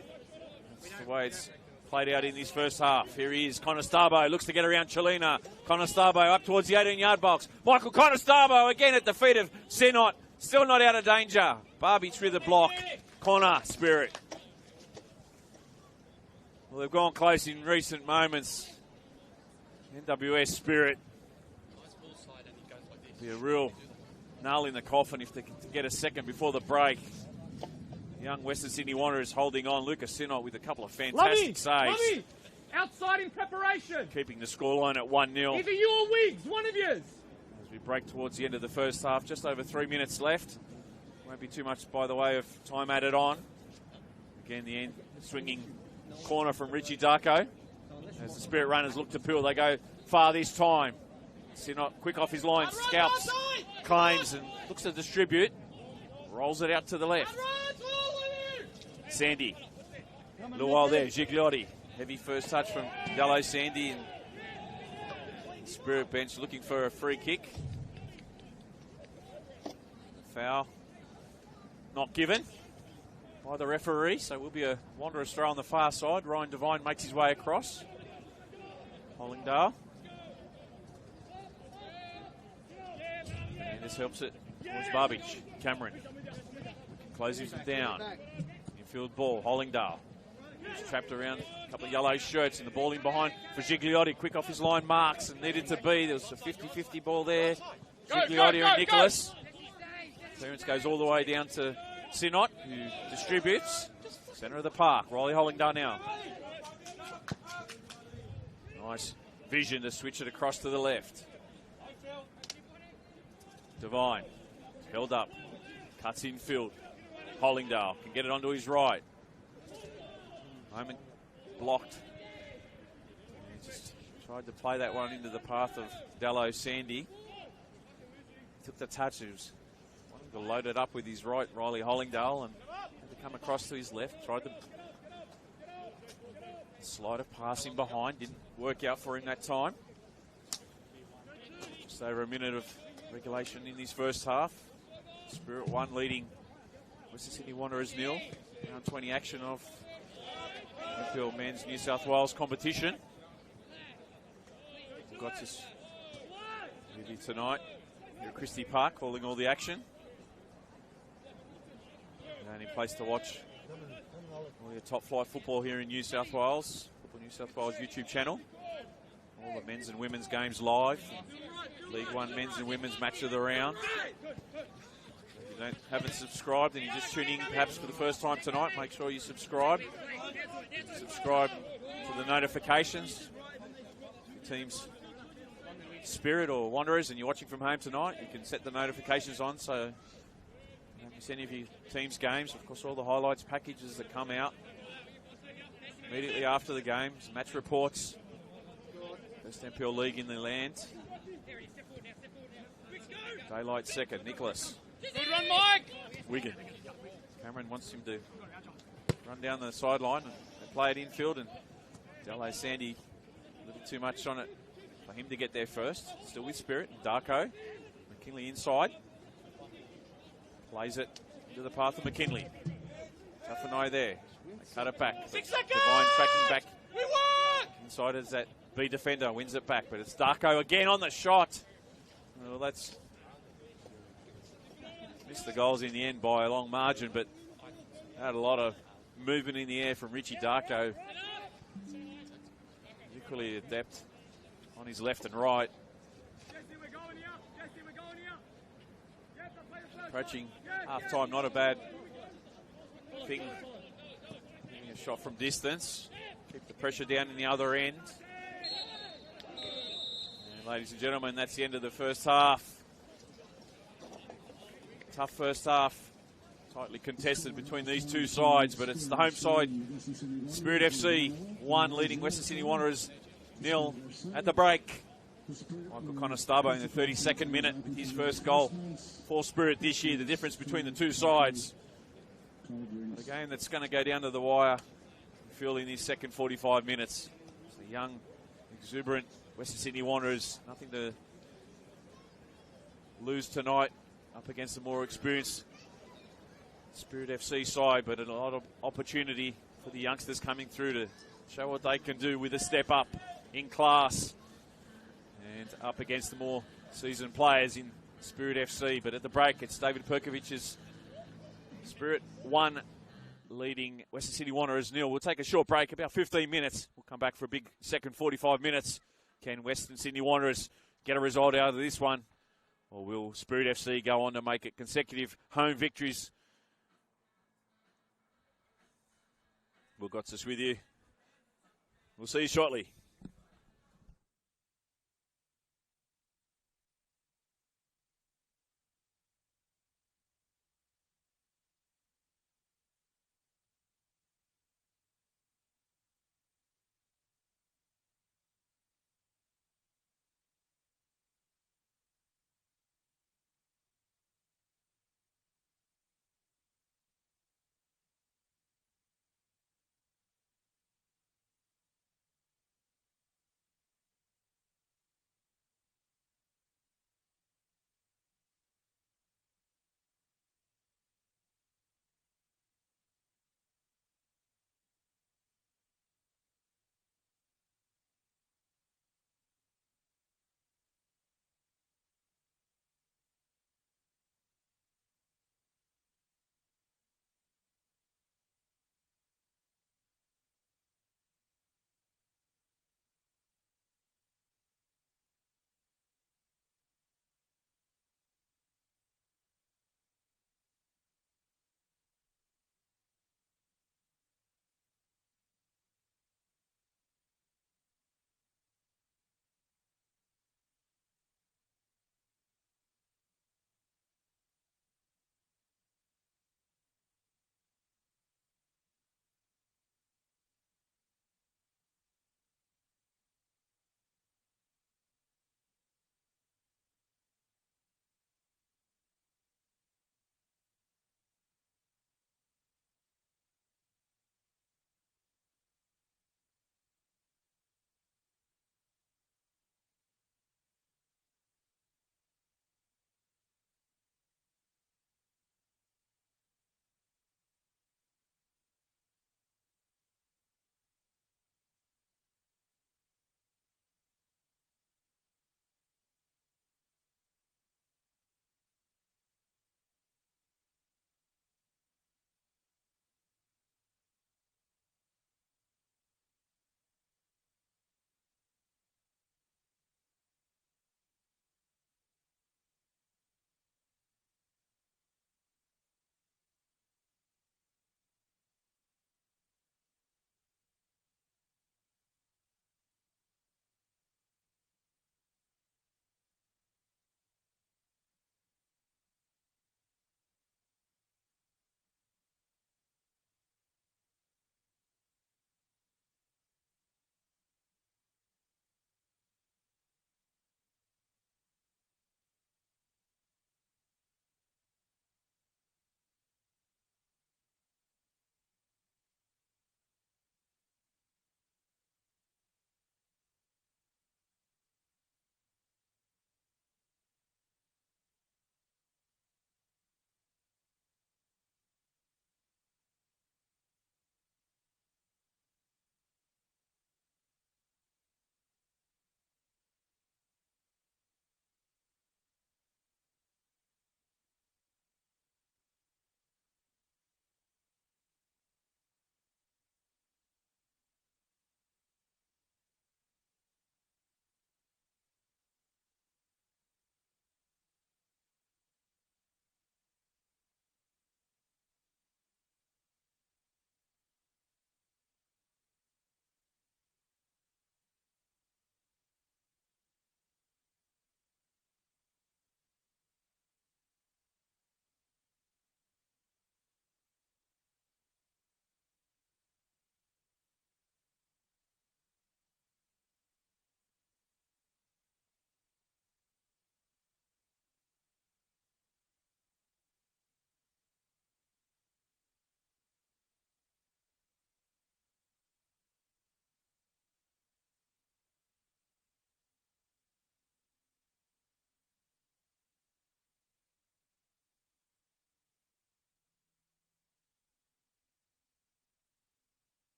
that's the way it's played out in this first half. Here he is, Conostabo, looks to get around Chelina. Conostabo up towards the 18-yard box. Michael Conostabo again at the feet of Sinot. Still not out of danger. Barbie through the block. Connor, Spirit. Well, they've gone close in recent moments. NWS Spirit. Be a real nail in the coffin if they can get a second before the break. Young Western Sydney Wanderers holding on. Lucas Sinot with a couple of fantastic saves. Lovey, outside in preparation. Keeping the scoreline at 1-0. Either you or Wiggs, one of yours. As we break towards the end of the first half, just over 3 minutes left. Won't be too much by the way of time added on. Again, the end swinging corner from Richie Darko. As the Spirit runners look to pull, they go far this time. Sinot quick off his line, scalps, claims and looks to distribute. Rolls it out to the left. Sandy. A little while there, Gigliotti. Heavy first touch from Dello Sandy. And Spirit bench looking for a free kick. Foul not given by the referee, so will be a Wanderers throw on the far side. Ryan Devine makes his way across. Hollingdale. And this helps it towards Barbage. Cameron closes him down. Infield ball, Hollingdale. He's trapped around a couple of yellow shirts and the ball in behind for Gigliotti. Quick off his line, marks and needed to be. There was a 50-50 ball there. Gigliotti and Nicholas. Clearance goes all the way down to Sinot, who distributes. Centre of the park, Riley Hollingdale now. Nice vision to switch it across to the left. Devine, held up, cuts infield. Hollingdale can get it onto his right. Moment blocked. He just tried to play that one into the path of Dello Sandy. Took the touch. It was wanting to load it up with his right, Riley Hollingdale, and had to come across to his left. Tried the slider passing behind. Didn't work out for him that time. Just over a minute of regulation in his first half. Spirit 1 leading Western Sydney Wanderers 0. Round 20 action of NPL Men's New South Wales competition. We've got this movie tonight here at Christie Park, calling all the action. The only place to watch all your top flight football here in New South Wales. Football New South Wales YouTube channel. All the men's and women's games live. League One men's and women's match of the round. If you haven't subscribed and you're just tuning in perhaps for the first time tonight, make sure you subscribe. Subscribe to the notifications. If your team's Spirit or Wanderers and you're watching from home tonight, you can set the notifications on so you don't miss any of your team's games. Of course, all the highlights packages that come out immediately after the games, match reports, best NPL league in the land. Daylight second, Nicholas. Good run, Mike! Wigan. Cameron wants him to run down the sideline and play it infield, and Dello Sandy a little too much on it for him to get there first. Still with Spirit. Darko. McKinley inside. Plays it into the path of McKinley. Tough an eye there. They cut it back. 6 seconds! Devine tracking back. We work! Inside as that B defender wins it back, but it's Darko again on the shot. Well, that's missed the goals in the end by a long margin, but had a lot of movement in the air from Richie Darko. Equally adept on his left and right. Approaching half-time, not a bad thing. Getting a shot from distance. Keep the pressure down in the other end. And ladies and gentlemen, that's the end of the first half. Tough first half. Tightly contested between these two sides, but it's the home side, Spirit FC 1 leading Western Sydney Wanderers 0 at the break. Michael Conostabbo in the 32nd minute with his first goal for Spirit this year. The difference between the two sides. A game that's going to go down to the wire, Phil, in his second 45 minutes. It's the young, exuberant Western Sydney Wanderers. Nothing to lose tonight up against the more experienced Spirit FC side, but a lot of opportunity for the youngsters coming through to show what they can do with a step up in class and up against the more seasoned players in Spirit FC. But at the break, it's David Perkovic's Spirit 1 leading Western Sydney Wanderers 0. We'll take a short break, about 15 minutes. We'll come back for a big second 45 minutes. Can Western Sydney Wanderers get a result out of this one? Or will Spirit FC go on to make it consecutive home victories? We'll got this with you. We'll see you shortly.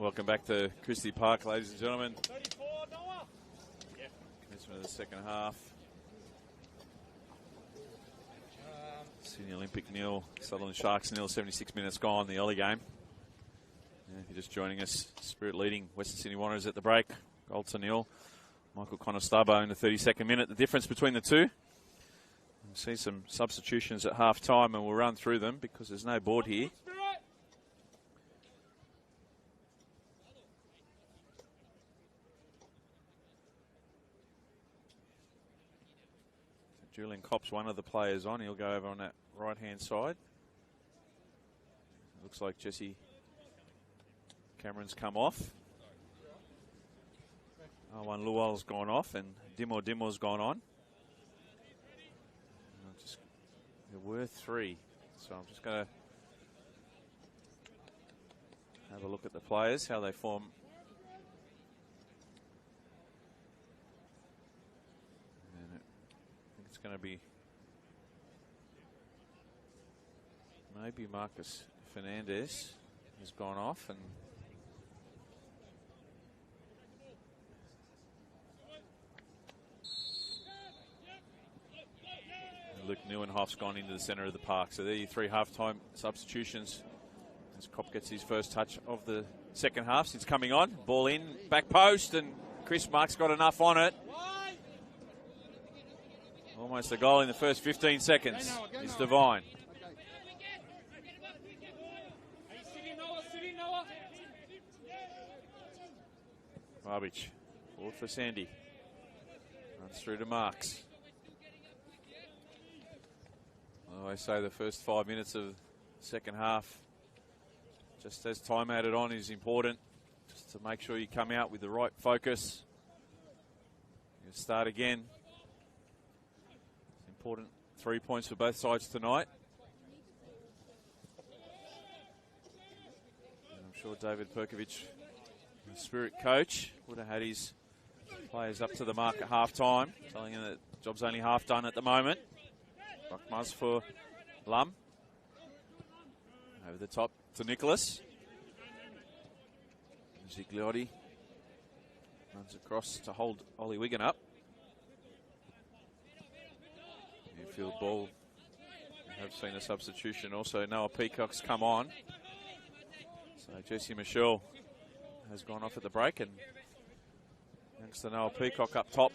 Welcome back to Christie Park, ladies and gentlemen. Commencement of the second half. Sydney Olympic nil, Sutherland Sharks nil, 76 minutes gone, the Ollie game. Yeah, if you're just joining us, Spirit leading Western Sydney Wanderers at the break. Goal to nil. Michael Conostabbo in the 32nd minute. The difference between the two. We'll see some substitutions at half time and we'll run through them because there's no board here. Julian Kopp's one of the players on. He'll go over on that right-hand side. Looks like Jesse Cameron's come off. One Lual's gone off and Dimo's gone on. There were three. So I'm just going to have a look at the players, how they form. Going to be maybe Marcus Fernandez has gone off and Luke Neuenhoff's gone into the centre of the park. So there are your three half-time substitutions as Kopp gets his first touch of the second half since coming on. Ball in, back post, and Chris Mark's got enough on it. Almost a goal in the first 15 seconds. It's Devine. Barbich, forward for Sandy. Runs through to Marks. I say the first 5 minutes of the second half, just as time added on, is important. Just to make sure you come out with the right focus. You start again. Important 3 points for both sides tonight. And I'm sure David Perkovic, the Spirit coach, would have had his players up to the mark at half time, telling him that the job's only half done at the moment. Buckmuz for Lum. Over the top to Nicholas. Zigliotti runs across to hold Ollie Wigan up. Field ball. We have seen a substitution. Also, Noah Peacock's come on. So Jesse Michelle has gone off at the break, and thanks to Noah Peacock up top.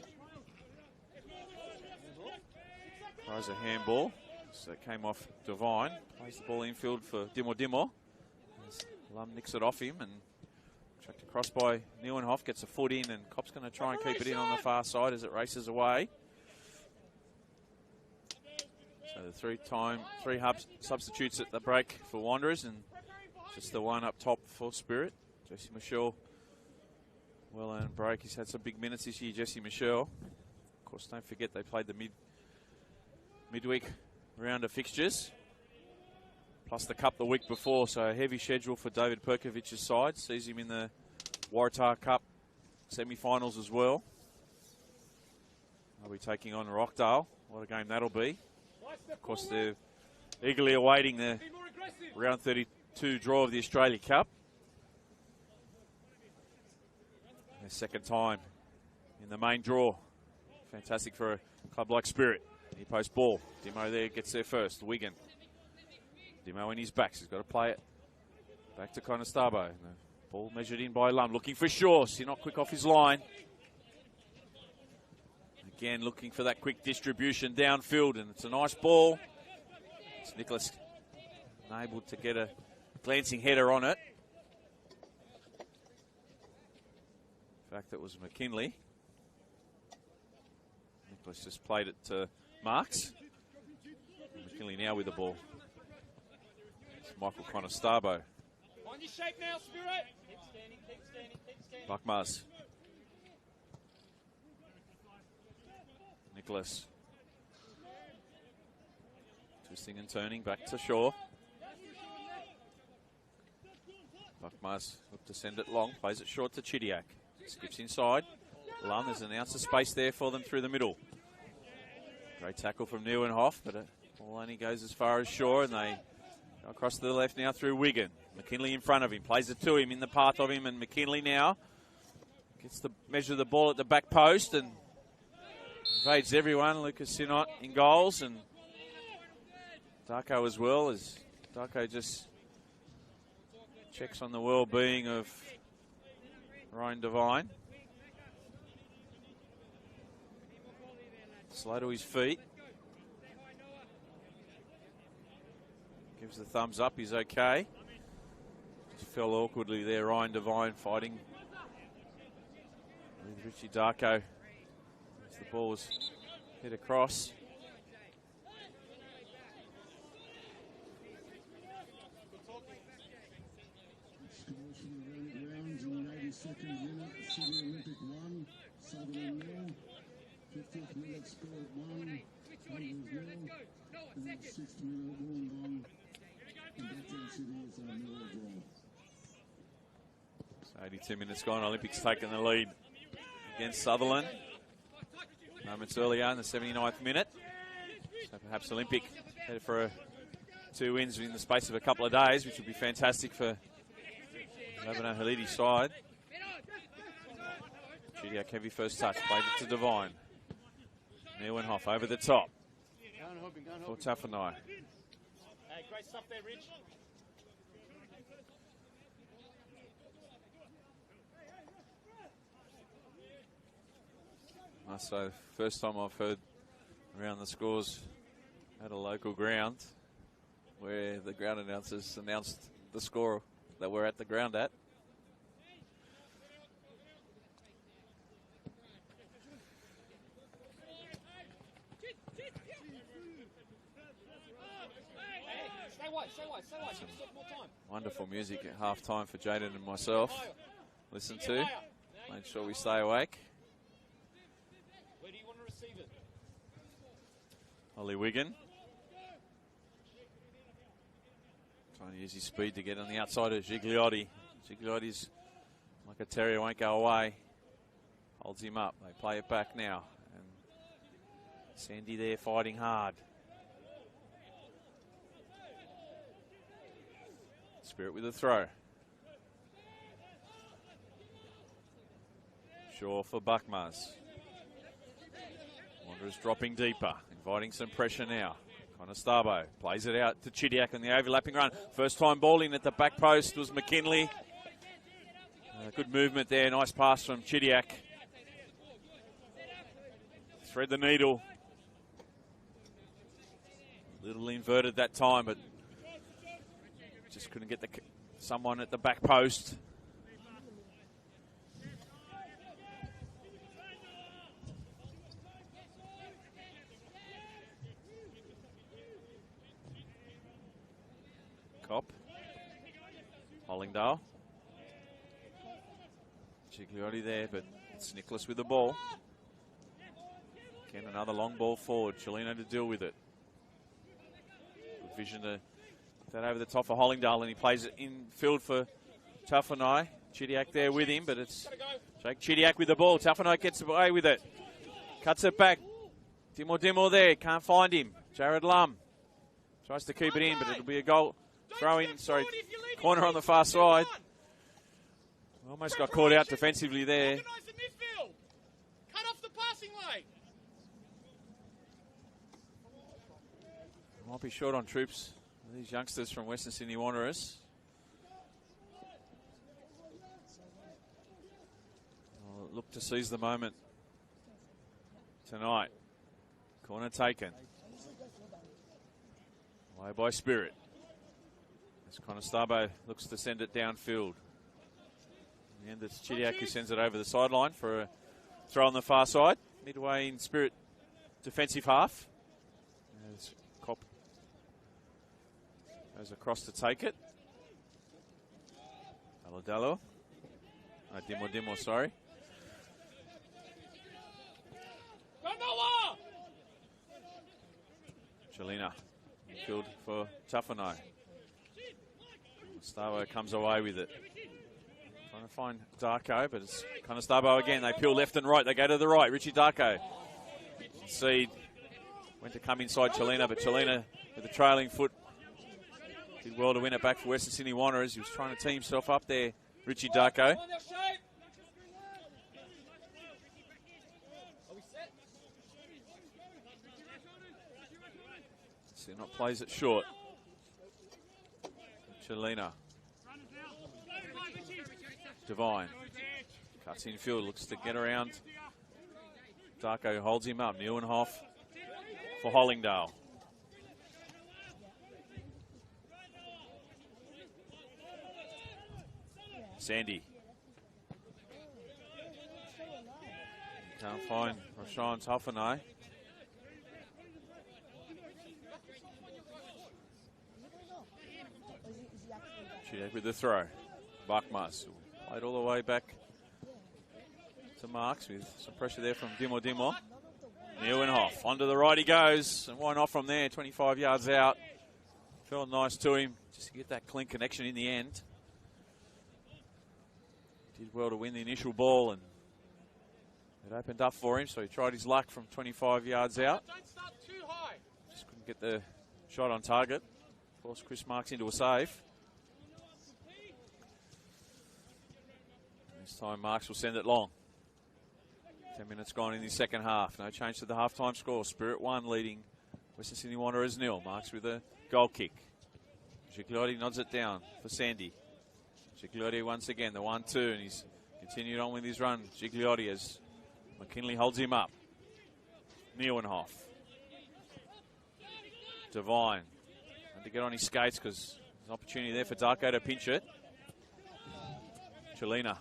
Tries a handball. So it came off Devine. Plays the ball infield for Dimo. Lum nicks it off him and tracked across by Neuenhoff. Gets a foot in, and Kopp's going to try and keep it in on the far side as it races away. So the three substitutes at the break for Wanderers, and just the one up top for Spirit. Jesse Michelle, well-earned break. He's had some big minutes this year, Jesse Michelle. Of course, don't forget they played the midweek round of fixtures, plus the Cup the week before, so a heavy schedule for David Perkovic's side. Sees him in the Waratah Cup semi-finals as well. They'll be taking on Rockdale. What a game that'll be. Of course, they're eagerly awaiting the round 32 draw of the Australia Cup. Their second time in the main draw. Fantastic for a club like Spirit. He posts ball. Dimo there gets there first. Wigan. Dimo in his backs. He's got to play it back to Conostabbo. The ball measured in by Lum. Looking for Shaw. He's not quick off his line. Again, looking for that quick distribution downfield, and it's a nice ball. It's Nicholas unable to get a glancing header on it. In fact, it was McKinley. Nicholas just played it to Marks. McKinley now with the ball. It's Michael Conostabbo. On your shape now, Spirit. Keep standing. Buckmuz. Nicholas. Twisting and turning back to Shaw. Buckmuz look to send it long. Plays it short to Chidiac. Skips inside. Lum, there's an ounce of space there for them through the middle. Great tackle from Neuenhoff, but it all only goes as far as Shaw, and they go across to the left now through Wigan. McKinley in front of him, plays it to him, in the path of him, and McKinley now gets the measure of the ball at the back post and invades everyone. Lucas Sinot in goals, and Darko as well, as Darko just checks on the well-being of Ryan Devine. Slow to his feet. Gives the thumbs up, he's okay. Just fell awkwardly there, Ryan Devine fighting with Richie Darko as the ball was hit across. Scores for the rounds in the 82nd minute. Sydney Olympic 1, Sutherland 0. 50th minute score at 1, Tigers 0. And 6th minute Wollongong. And Backtown City is a nil draw. So 82 minutes gone, Olympics taking the lead against Sutherland. Moments earlier in the 79th minute. So perhaps Olympic headed for 2 wins in the space of a couple of days, which would be fantastic for Lebanon Halidi's side. Chidiak heavy first touch, played it to Devine. Neuwenhoff over the top for Taffanai. Great stuff there, Rich. Must say, first time I've heard around the scores at a local ground where the ground announcers announced the score that we're at the ground at. Stay wide. More time. Wonderful music at half time for Jaden and myself. Listen to. Make sure we stay awake. Where do you want to receive it? Ollie Wigan. Trying to use his speed to get on the outside of Gigliotti. Gigliotti's like a terrier, won't go away. Holds him up. They play it back now. And Sandy there fighting hard. Spirit with a throw. Shaw for Buckmars. Wanderers dropping deeper, inviting some pressure now. Conestabo plays it out to Chidiak on the overlapping run. First time ball in at the back post was McKinley. Good movement there, nice pass from Chidiak. Thread the needle. A little inverted that time, but just couldn't get someone at the back post. Cop. Hollingdale. Gigliotti there, but it's Nicholas with the ball. Again, another long ball forward. Chelino to deal with it. Good vision to that over the top for Hollingdale, and he plays it in field for Taffanai. Chidiak there with him, but it's Jake Chidiak with the ball. Taffanai gets away with it. Cuts it back. Dimor there, can't find him. Jared Lum tries to keep it in, but it'll be a goal. Throw in, corner on the far side. Almost got caught out defensively there. Cut off the passing lane. Might be short on troops. These youngsters from Western Sydney Wanderers. I'll look to seize the moment tonight. Corner taken. Away by Spirit. As Conestabo looks to send it downfield. In the end, it's Chidiak who sends it over the sideline for a throw on the far side. Midway in Spirit defensive half. As Cop goes across to take it. Dallo. Dimor, sorry. Chelina. Midfield for Taffanai. Conestabo comes away with it. Trying to find Darko, but it's Conestabo again. They peel left and right. They go to the right. Richie Darko. Seed went to come inside Chelina, but Chelina with a trailing foot Did well to win it back for Western Sydney Wanderers. He was trying to tee himself up there, Richie Darko. So not plays it short. Chelina. Devine. Cuts infield, looks to get around. Darko holds him up. Neuenhoff for Hollingdale. Sandy. Can't find Rashawn Tuffanai. Chidak with the throw. Buckmas played all the way back to Marks with some pressure there from Dimo. Neuenhoff onto the right he goes, and why not from there? 25 yards out. Felt nice to him just to get that clean connection in the end. Did well to win the initial ball, and it opened up for him, so he tried his luck from 25 yards out. Don't start too high. Just couldn't get the shot on target. Forced Chris Marks into a save. This time Marks will send it long. 10 minutes gone in the second half. No change to the halftime score. Spirit 1 leading Western Sydney Wanderers 0. Marks with a goal kick. Gigliotti nods it down for Sandy. Gigliotti once again, the 1-2, and he's continued on with his run. Gigliotti as McKinley holds him up. Neuenhoff. Devine. Had to get on his skates because there's an opportunity there for Darko to pinch it. Chelina.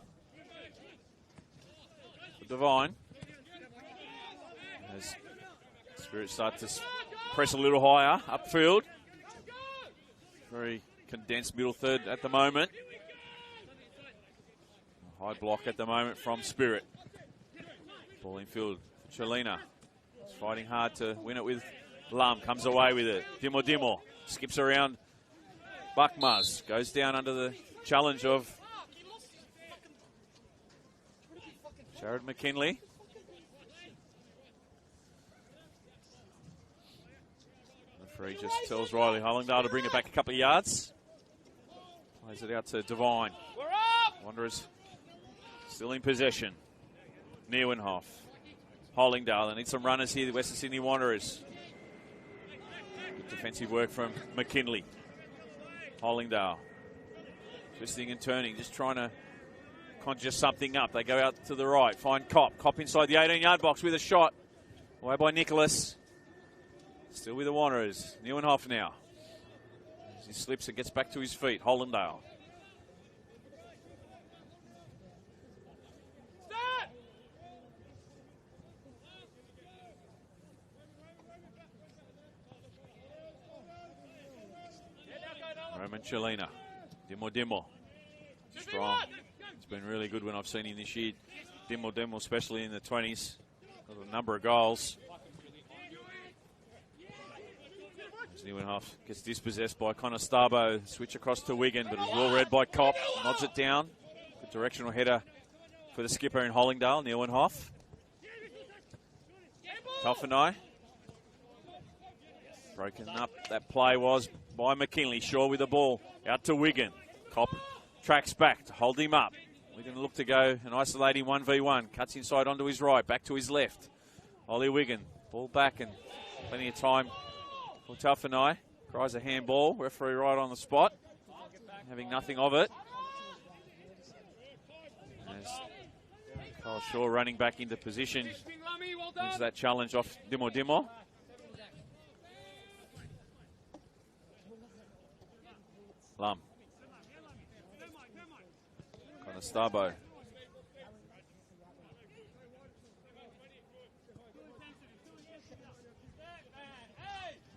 For Devine. As Spirit start to press a little higher upfield. Very condensed middle third at the moment. High block at the moment from Spirit. Ball in field. Chelina is fighting hard to win it with Lum. Comes away with it. Dimo. Skips around Buckmaz. Goes down under the challenge of Jared McKinley. The referee just tells Riley Hollingdale to bring it back a couple of yards. Plays it out to Devine. Wanderers still in possession. Neuenhoff. Hollingdale. They need some runners here, the Western Sydney Wanderers. Good defensive work from McKinley. Hollingdale. Twisting and turning, just trying to conjure something up. They go out to the right, find Kopp. Kopp inside the 18-yard box with a shot. Away by Nicholas. Still with the Wanderers. Neuenhoff now. As he slips and gets back to his feet. Hollingdale. Roman Chelina. Dimo. Strong. It's been really good when I've seen him this year. Dimo, especially in the 20s. Got a number of goals. Neuenhoff gets dispossessed by Connor Starbo. Switch across to Wigan, but it's well read by Kopp. Nods it down. Good directional header for the skipper in Hollingdale, Neuenhoff. Tuffanai. Broken up, that play was by McKinley. Shaw with the ball, out to Wigan. Kopp tracks back to hold him up. Wigan look to go and isolate him 1v1. Cuts inside onto his right, back to his left. Ollie Wigan, ball back and plenty of time for Tuffanai. Cries a handball, referee right on the spot. Having nothing of it. As Kyle Shaw running back into position. Wins that challenge off Dimo. Lum. Connor Starbo.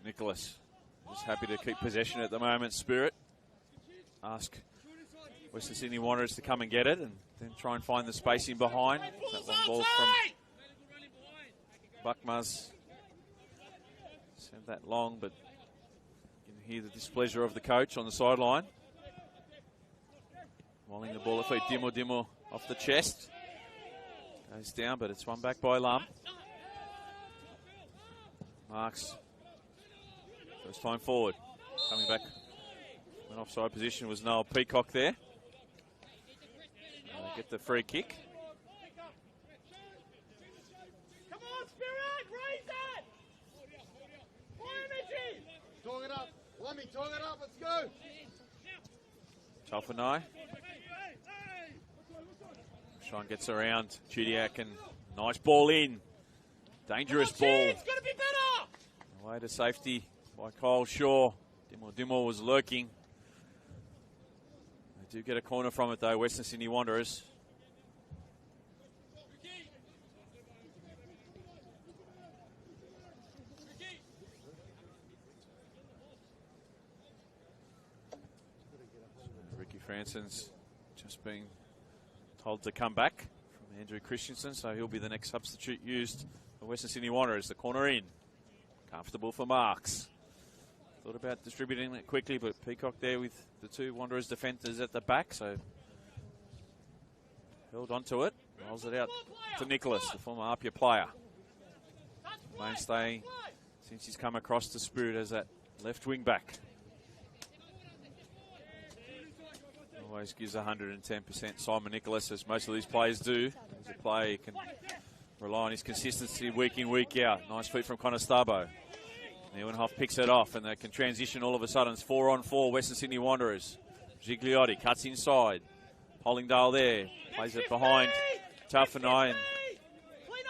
Nicholas. Just happy to keep possession at the moment. Spirit. Ask Western Sydney Wanderers to come and get it and then try and find the space in behind. That long ball from Buckmaz. Sent that long, but you can hear the displeasure of the coach on the sideline. Walling the ball at feet. Dimo off the chest. Goes down, but it's won back by Lum. Marks. First time forward. Coming back An offside position was Noel Peacock there. They get the free kick. Come on, Spirit! Raise it! More energy! Talk it up. Let me talk it up. Let's go. Toffanai. Sean gets around Judiak and nice ball in. Dangerous ball. It's going to be better! Away to safety by Kyle Shaw. Dimmo was lurking. They do get a corner from it though, Western Sydney Wanderers. Ricky Franson's just been told to come back from Andrew Christensen, so he'll be the next substitute used for Western Sydney Wanderers. The corner in. Comfortable for Marks. Thought about distributing it quickly, but Peacock there with the two Wanderers defenders at the back, so held onto it. Rolls it out to Nicholas, the former Apia player. Mainstay since he's come across to Spirit as that left wing back. Always gives 110%. Simon Nicholas, as most of these players do. As a player, he can rely on his consistency week in, week out. Nice feet from Conestabo. Neuenhoff picks it off and they can transition all of a sudden. It's 4-on-4 Western Sydney Wanderers. Gigliotti cuts inside. Hollingdale there. Plays it behind Taffanai and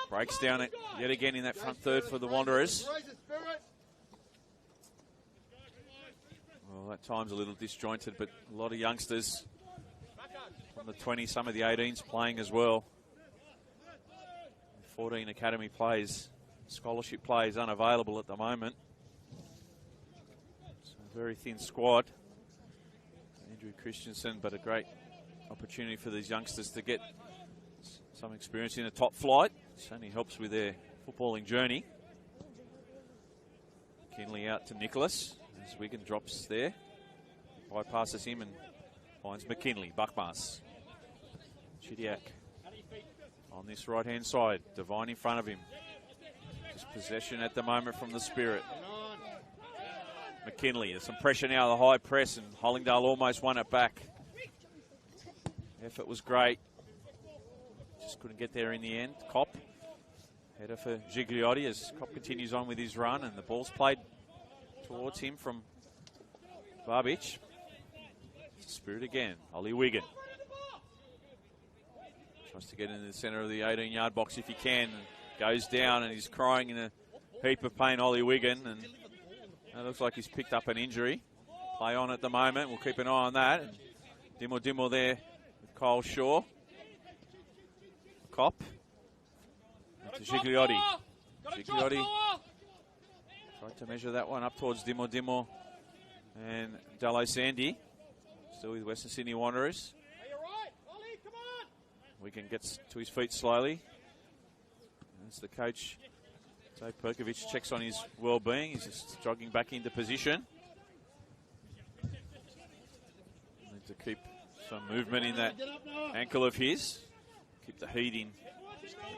breaks down it yet again in that front third for the Wanderers. Well, at times a little disjointed, but a lot of youngsters from the 20, some of the 18s playing as well. 14 academy players, scholarship players unavailable at the moment. So a very thin squad. Andrew Christensen, but a great opportunity for these youngsters to get some experience in a top flight. Certainly helps with their footballing journey. Kinley out to Nicholas as Wigan drops there. Bypasses him and finds McKinley. Buckmas. Chidiak on this right-hand side. Devine in front of him. Just possession at the moment from the Spirit. McKinley, there's some pressure now, the high press, and Hollingdale almost won it back. Effort was great. Just couldn't get there in the end. Kopp, header for Gigliotti as Kopp continues on with his run, and the ball's played towards him from Barbich. Spirit again. Ollie Wigan. Tries to get into the centre of the 18-yard box if he can. And goes down and he's crying in a heap of pain, Ollie Wigan. And it looks like he's picked up an injury. Play on at the moment. We'll keep an eye on that. And Dimmo there with Kyle Shaw. Kopp. To Gigliotti. Gigliotti tried to measure that one up towards Dimmo and Dallo Sandy. Still with Western Sydney Wanderers. Wigan gets to his feet slowly. As the coach, Dave Perkovic, checks on his well-being. He's just jogging back into position. Need to keep some movement in that ankle of his. Keep the heat in.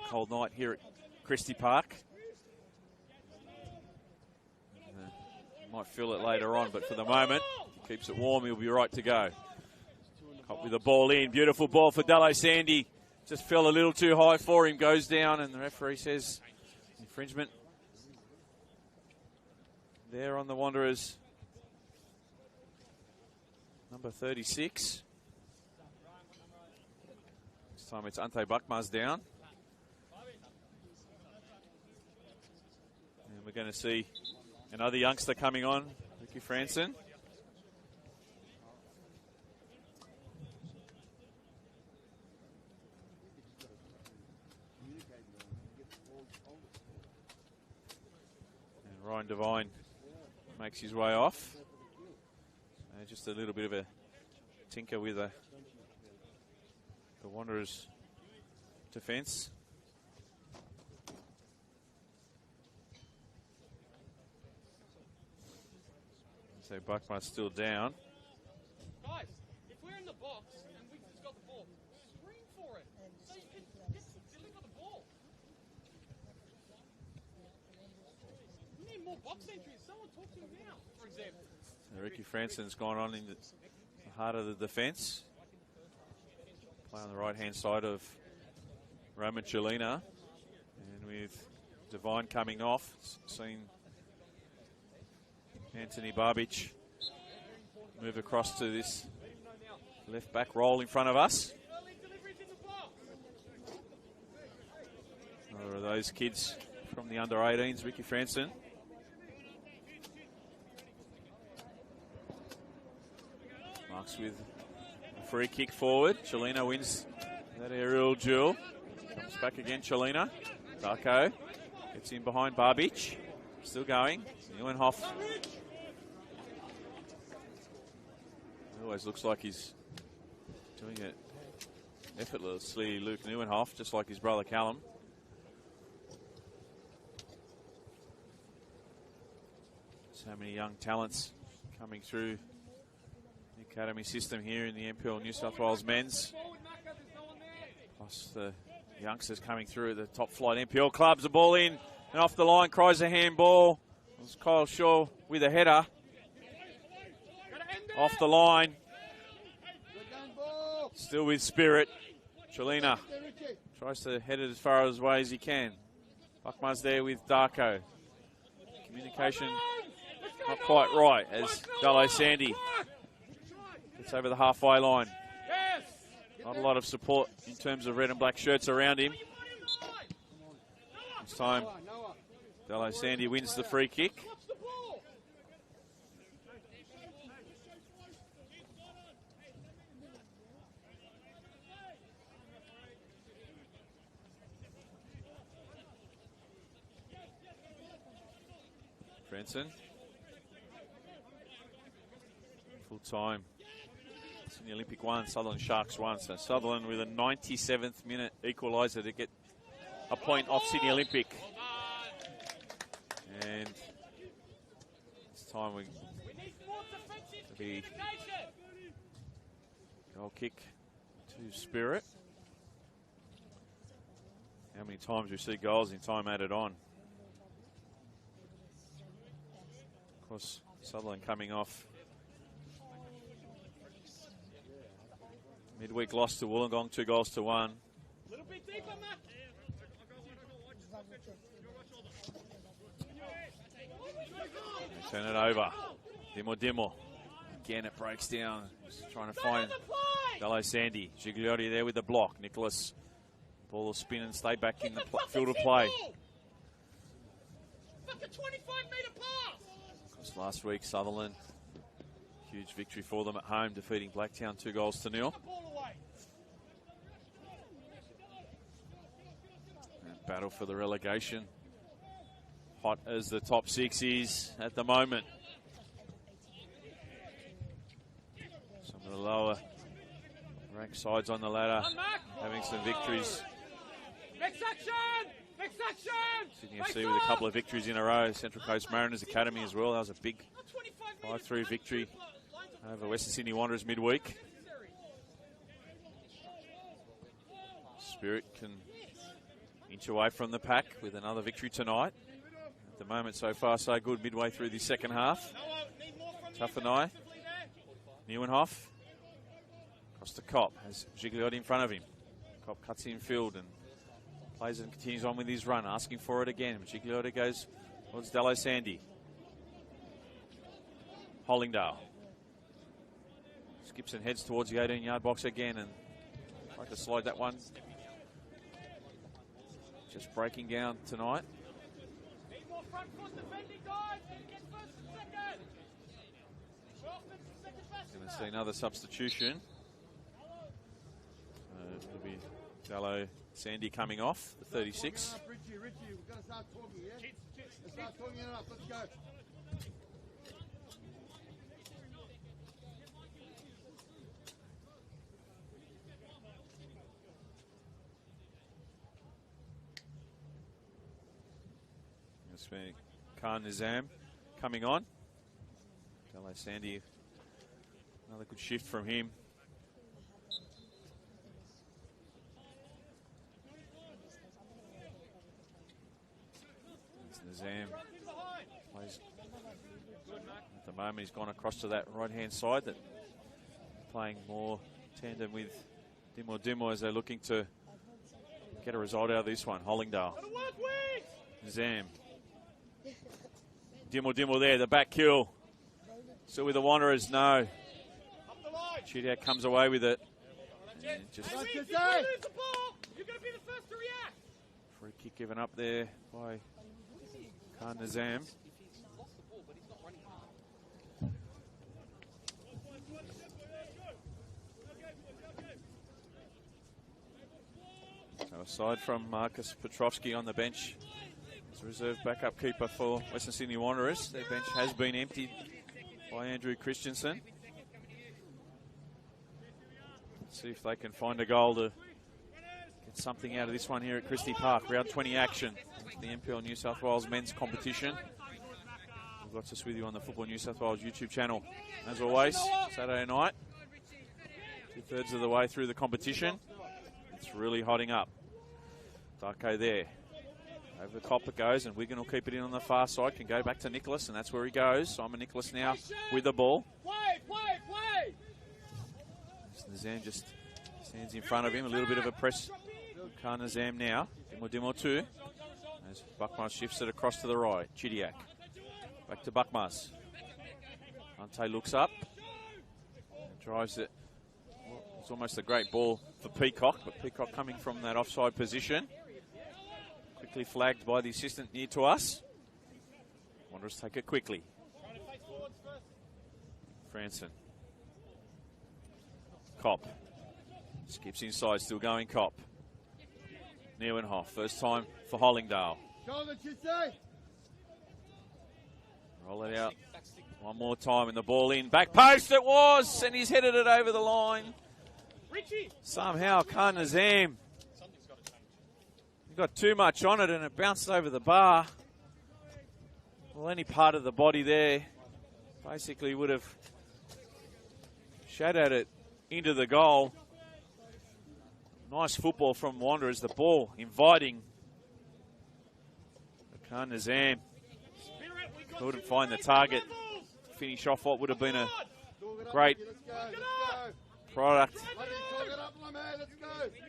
A cold night here at Christie Park. Might feel it later on, but for the moment, if he keeps it warm, he'll be right to go. Cop with the ball in. Beautiful ball for Dallo Sandy. Just fell a little too high for him. Goes down, and the referee says infringement there on the Wanderers. Number 36. This time it's Ante Buckmas down. And we're going to see another youngster coming on, Ricky Franson. And Ryan Devine makes his way off. Just a little bit of a tinker with the Wanderers' defence. So Buckmas still down. Guys, if we're in the box and we've just got the ball, scream for it. Deliver the ball. We need more box entries. Someone talk to him now, for example. Ricky Franson's gone on in the heart of the defence. Play on the right-hand side of Roman Chelina. And with Devine coming off, seen Anthony Barbic move across to this left back role in front of us. Another of those kids from the under-18s, Ricky Franson. Marks with a free kick forward. Chelina wins that aerial duel. Comes back again, Chelina. Darko gets in behind Barbic. Still going. Neuenhoff. Always looks like he's doing it effortlessly, Luke Neuenhoff, just like his brother Callum. So many young talents coming through the academy system here in the NPL New South Wales men's. Plus the youngsters coming through at the top flight NPL clubs. The ball in and off the line, cries a handball. It was Kyle Shaw with a header. Off the line. Still with spirit. Chelina tries to head it as far away as he can. Buckmar's there with Darko. Communication not quite right as Dalo Sandy gets over the halfway line. Not a lot of support in terms of red and black shirts around him. This time, Dalo Sandy wins the free kick. Franson. Full time. Sydney Olympic 1, Sutherland Sharks 1. So Sutherland with a 97th minute equaliser to get a point off Sydney Olympic. And this time we be goal kick to Spirit. How many times we see goals in time added on? Of course, Sutherland coming off midweek loss to Wollongong, 2-1. Little bit deeper, Matt. Turn it over. Dimo. Again, it breaks down. Just trying to find Dalo Sandy. Gigliotti there with the block. Nicholas, ball will spin and stay back in the field of play. Fuck a 25-metre pass. Last week, Sutherland, huge victory for them at home, defeating Blacktown 2-0. And battle for the relegation. Hot as the top six is at the moment. Some of the lower ranked sides on the ladder having some victories. Next action! Sydney FC with a couple of victories in a row. Central Coast Mariners Academy as well. That was a big 5-3 victory over Western Sydney Wanderers midweek. Spirit can inch away from the pack with another victory tonight. At the moment, so far, so good midway through the second half. Tuffanai. Neuenhoff. Across to Kopp. Has Gigliotti in front of him. Kopp cuts infield and plays and continues on with his run, asking for it again. Gigliotti goes towards Dalo Sandy. Hollingdale. Skips and heads towards the 18-yard box again and tried to slide that one. Just breaking down tonight. Going to see another substitution. It'll be Dalo Sandy coming off, the 36. Richie, we're going to start talking, yeah? Let's start talking enough. Let's go. It's been Khan Nizam coming on. Dalo Sandy, another good shift from him. Nizam plays at At the moment, he's gone across to that right-hand side, that playing more tandem with Dimo as they're looking to get a result out of this one. Hollingdale. Zam. Dimo there, the back kill. Still with the Wanderers, no. Chidiak comes away with it. And just free kick given up there by Khan Nizam. So aside from Marcus Petrovsky on the bench, as a reserve backup keeper for Western Sydney Wanderers, their bench has been emptied by Andrew Christensen. Let's see if they can find a goal to get something out of this one here at Christie Park. Round 20 action, the NPL New South Wales men's competition. We've got us with you on the Football New South Wales YouTube channel. As always, Saturday night, 2/3 of the way through the competition. It's really hotting up. Darko there. Over the top it goes, and Wigan will keep it in on the far side. Can go back to Nicholas, and that's where he goes. Simon Nicholas now with the ball. Nazam just stands in front of him. A little bit of a press. Khan Nazam now. Dimo 2. As Buckmas shifts it across to the right. Chidiak. Back to Buckmas. Ante looks up. And drives it. Well, it's almost a great ball for Peacock, but Peacock coming from that offside position. Quickly flagged by the assistant near to us. Wanderers take it quickly. Franson. Kopp. Skips inside, still going Kopp. Nieuwenhof, first time for Hollingdale. Roll it out one more time and the ball in. Back post it was, and he's headed it over the line. Somehow Khan Nazam got too much on it and it bounced over the bar. Well, any part of the body there basically would have shadowed it into the goal. Nice football from Wanderers. The ball inviting. Khan Nazam couldn't find the target to finish off what would have been a great product,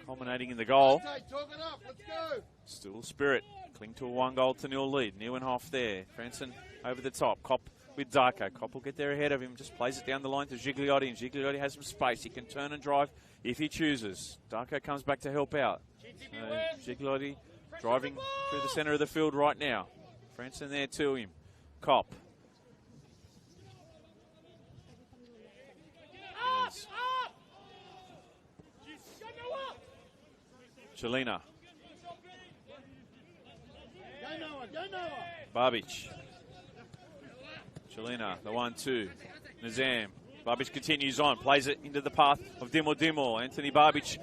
culminating in the goal. Still Spirit cling to a 1-0 lead. Nieuwenhof there. Franson over the top. Kopp with Darko. Kopp will get there ahead of him. Just plays it down the line to Gigliotti, and Gigliotti has some space. He can turn and drive if he chooses. Darko comes back to help out. Gigliotti driving through the centre of the field right now. Franson there to him. Kopp. Chelina. Babic. Chelina, the 1-2. Nazam. Babic continues on, plays it into the path of Dimo. Anthony Babic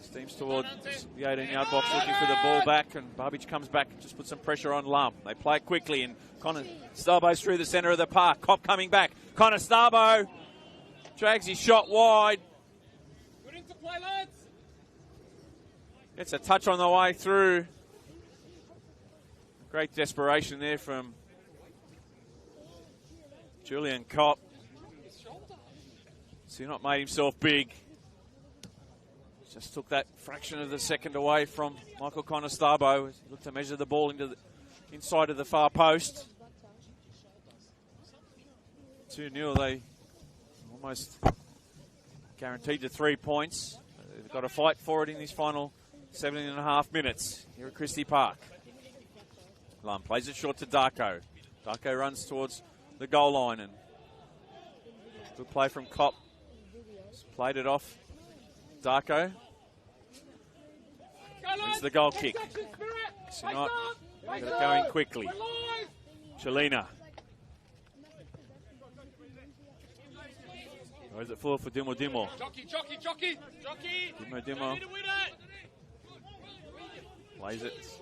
steams towards the 18-yard box looking for the ball back, and Babic comes back and just puts some pressure on Lum. They play it quickly, and Connor Starbo's through the centre of the park. Kopp coming back. Connor Starbo drags his shot wide. Good into play, lads. Gets a touch on the way through. Great desperation there from Julian Kopp. So he not made himself big. Just took that fraction of the second away from Michael Conostarbo. He looked to measure the ball into the inside of the far post. 2-0, they almost guaranteed the 3 points. They've got to fight for it in this final 17.5 minutes here at Christie Park. Lum plays it short to Darko. Darko runs towards the goal line, and good play from Kopp. Just played it off. Darko wins the goal kick. So not going quickly. Chelina. Where's it for Dimo? Jockey. Dimo. Plays it.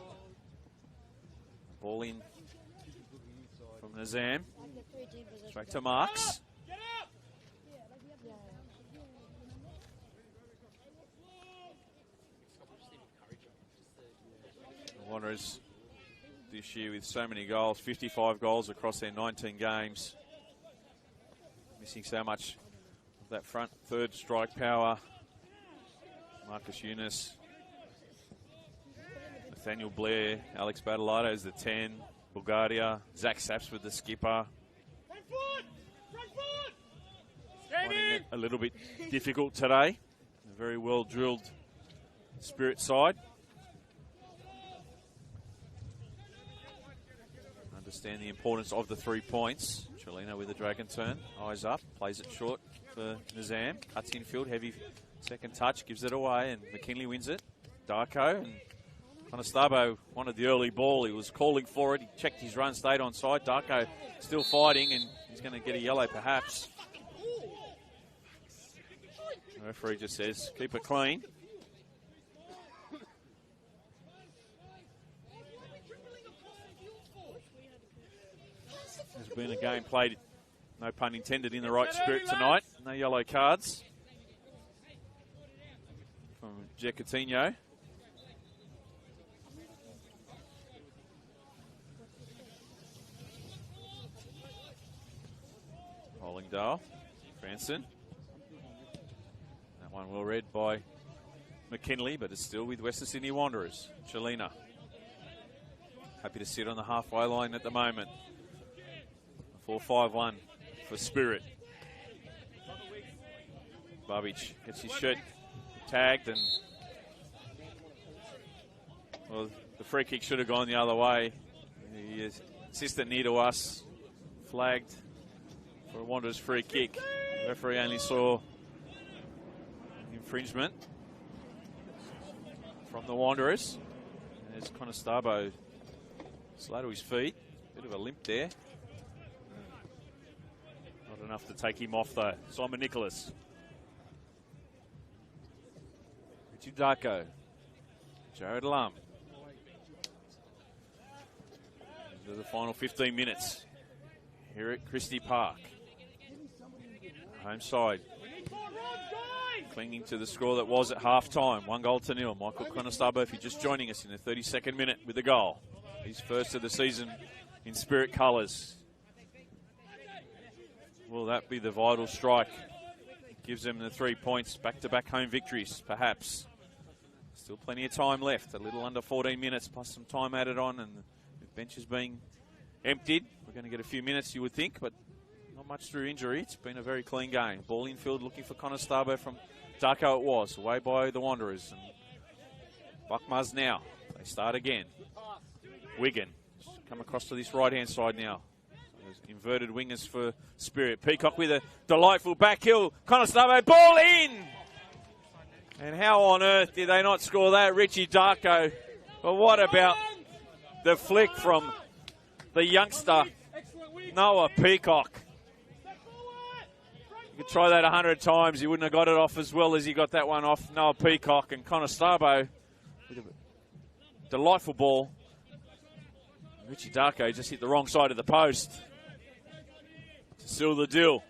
Ball in from Nazam. Straight to Marks. The Wanderers this year with so many goals, 55 goals across their 19 games. Missing so much of that front third strike power. Marcus Eunice, Nathaniel Blair, Alex Battalato is the 10, Bulgaria, Zach Saps with the skipper. Finding it a little bit difficult today. A very well drilled Spirit side. Understand the importance of the 3 points. Chelina with a dragon turn, eyes up, plays it short for Nizam, cuts infield, heavy second touch, gives it away, and McKinley wins it. Darko and Conestabo wanted the early ball. He was calling for it. He checked his run, stayed on side. Darko still fighting, and he's going to get a yellow perhaps. The referee just says, keep it clean. There's been a game played, no pun intended, in the right spirit tonight. No yellow cards from Jack Coutinho. Hollingdale, Franson. That one well read by McKinley, but it's still with Western Sydney Wanderers. Chelina, happy to sit on the halfway line at the moment. 4-5-1 for Spirit. Babic gets his shirt tagged, and well, the free kick should have gone the other way. The assistant near to us flagged for a Wanderers free kick. The referee only saw infringement from the Wanderers. And there's Conestabo slow to his feet. Bit of a limp there. Not enough to take him off though. Simon Nicholas. Richie Darko. Jared Lum. These are the final 15 minutes here at Christie Park. Home side clinging to the score that was at half-time. 1-0. Michael Conestabo, if you're just joining us in the 32nd minute with the goal. His first of the season in Spirit colours. Will that be the vital strike? Gives them the 3 points, back-to-back home victories, perhaps. Still plenty of time left, a little under 14 minutes, plus some time added on, and the bench is being emptied. We're going to get a few minutes, you would think, but not much through injury. It's been a very clean game. Ball infield looking for Conestabo from Darko it was, away by the Wanderers. And Buckmars now, they start again. Wigan, come across to this right-hand side now. Inverted wingers for Spirit. Peacock with a delightful back heel. Conestabo, ball in! And how on earth did they not score that? Richie Darko. But what about the flick from the youngster, Noah Peacock? You could try that 100 times. He wouldn't have got it off as well as he got that one off. Noah Peacock and Conestabo with a delightful ball. Richie Darko just hit the wrong side of the post to seal the deal.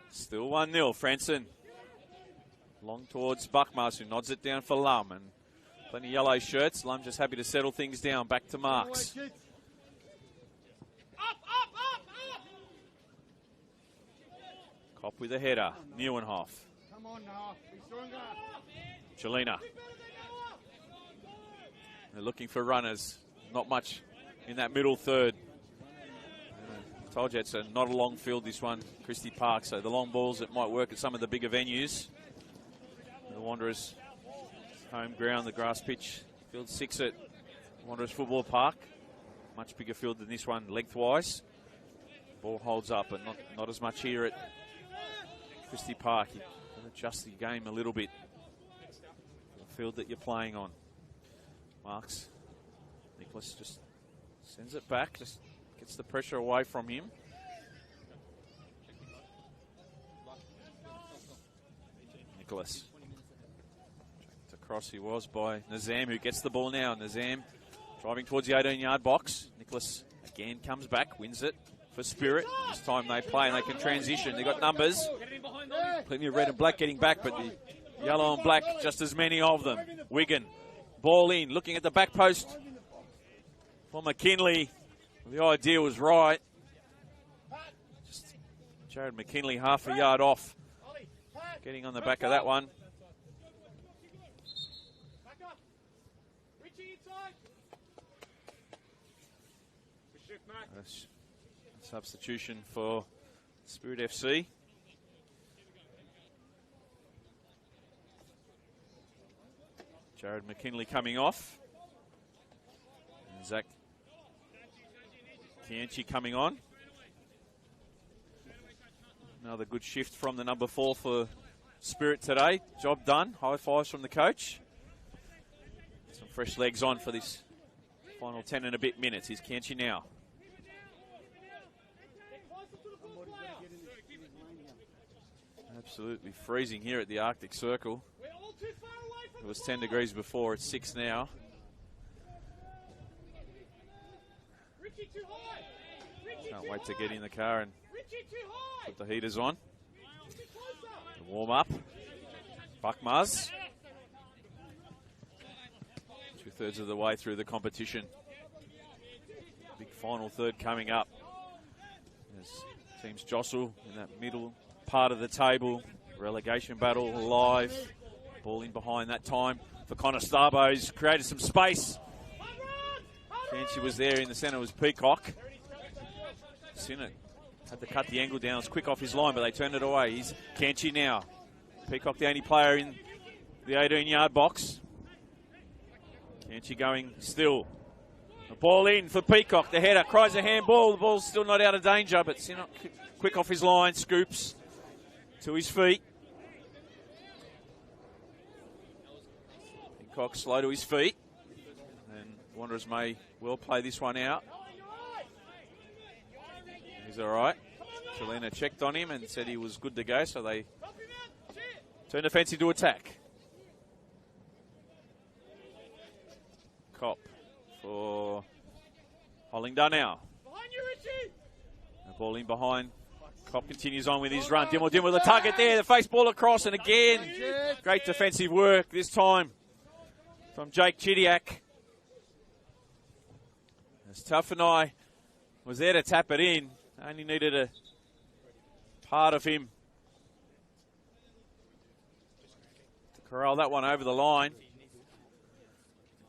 Still 1-0, Franson. Long towards Buckmars, who nods it down for Lum. And plenty of yellow shirts. Lum just happy to settle things down. Back to Marks. Cop with a header. Neuenhoff. Come on now, be stronger. Chelina. They're looking for runners. Not much in that middle third. I told you it's not a long field, this one, Christie Park. So the long balls, it might work at some of the bigger venues. The Wanderers home ground, the grass pitch, field 6 at Wanderers Football Park. Much bigger field than this one lengthwise. Ball holds up, but not as much here at Christie Park. You can adjust the game a little bit. The field that you're playing on. Marks. Nicholas just sends it back, just gets the pressure away from him. Nicholas. Tracked across he was by Nazam, who gets the ball now. Nazam driving towards the 18-yard box. Nicholas again comes back, wins it for Spirit. This time they play and they can transition. They've got numbers. Plenty of red and black getting back, but the yellow and black, just as many of them. Wigan. Ball in, looking at the back post for McKinley. The idea was right. Just Jared McKinley half a yard off. Getting on the back of that one. Substitution for Spirit FC. Jared McKinley coming off. And Zach Kianchi coming on. Another good shift from the number 4 for Spirit today. Job done. High fives from the coach. Some fresh legs on for this final 10 and a bit minutes. Here's Kianchi now. Absolutely freezing here at the Arctic Circle. It was 10 degrees before, it's 6 now. Can't wait to get in the car and put the heaters on. The warm up. Buckmars. 2/3 of the way through the competition. Big final third coming up. As teams jostle in that middle part of the table. Relegation battle alive. Ball in behind that time for Connor Starbo. He's created some space. Kianchi was there in the centre, was Peacock. Sinnott had to cut the angle down. It's quick off his line, but they turned it away. He's Kianchi now. Peacock the only player in the 18-yard box. Kianchi going still. The ball in for Peacock. The header cries a handball. The ball's still not out of danger, but Sinnott quick off his line. Scoops to his feet. Peacock slow to his feet. And Wanderers may well play this one out. He's all right. Chelina checked on him and said he was good to go, so they turned offensive to attack. Cop for Hollingdon now. The ball in behind. Cop continues on with his run. Dimmel with a target there. The face ball across, and again, great defensive work this time from Jake Chidiak. As Tuffanai was there to tap it in. Only needed a part of him to corral that one over the line.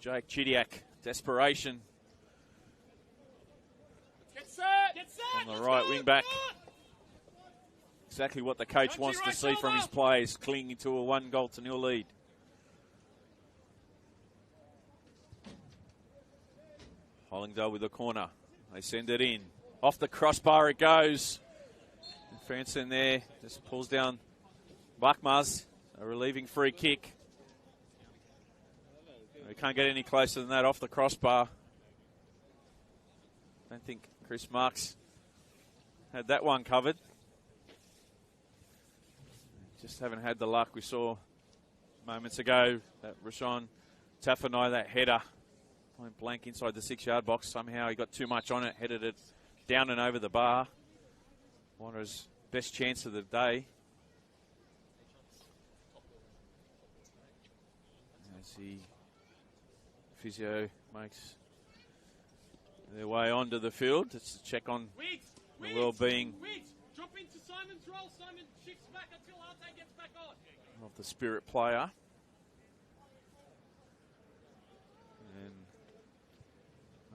Jake Chidiak, desperation. On the right wing back. Exactly what the coach wants to see from his players, clinging to a 1-0 lead. Hollingdale with the corner. They send it in. Off the crossbar it goes. Franson there just pulls down Buckmars. A relieving free kick. We can't get any closer than that off the crossbar. Don't think Chris Marks had that one covered. Just haven't had the luck we saw moments ago. That Rashawn Taffanai, that header. Point blank inside the 6-yard box. Somehow he got too much on it, headed it down and over the bar. Wanderers' best chance of the day. As the physio makes their way onto the field. It's a check on the well-being of the Spirit player. And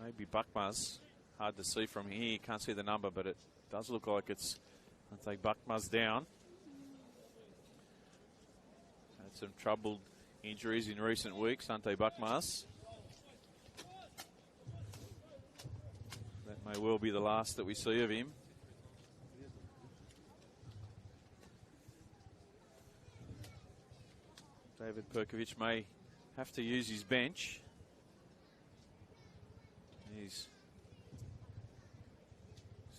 maybe Buckmars. Hard to see from here. You can't see the number, but it does look like it's, I'll take Buckmars down. Had some troubled injuries in recent weeks, Ante Buckmars. That may well be the last that we see of him. David Perkovic may have to use his bench. He's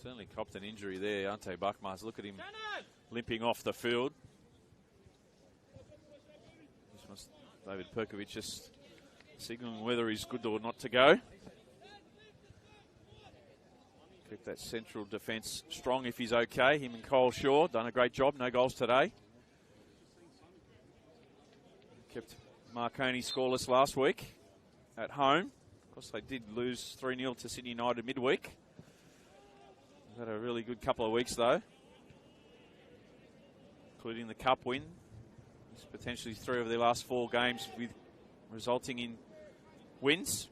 certainly copped an injury there, Ante Buckmars. Look at him limping off the field. David Perkovic just signalling whether he's good or not to go. Keep that central defence strong if he's okay. Him and Cole Shaw done a great job. No goals today. Kept Marconi scoreless last week at home. Of course, they did lose 3-0 to Sydney United midweek. They've had a really good couple of weeks, though. including the cup win. It's potentially 3 of their last 4 games with resulting in wins.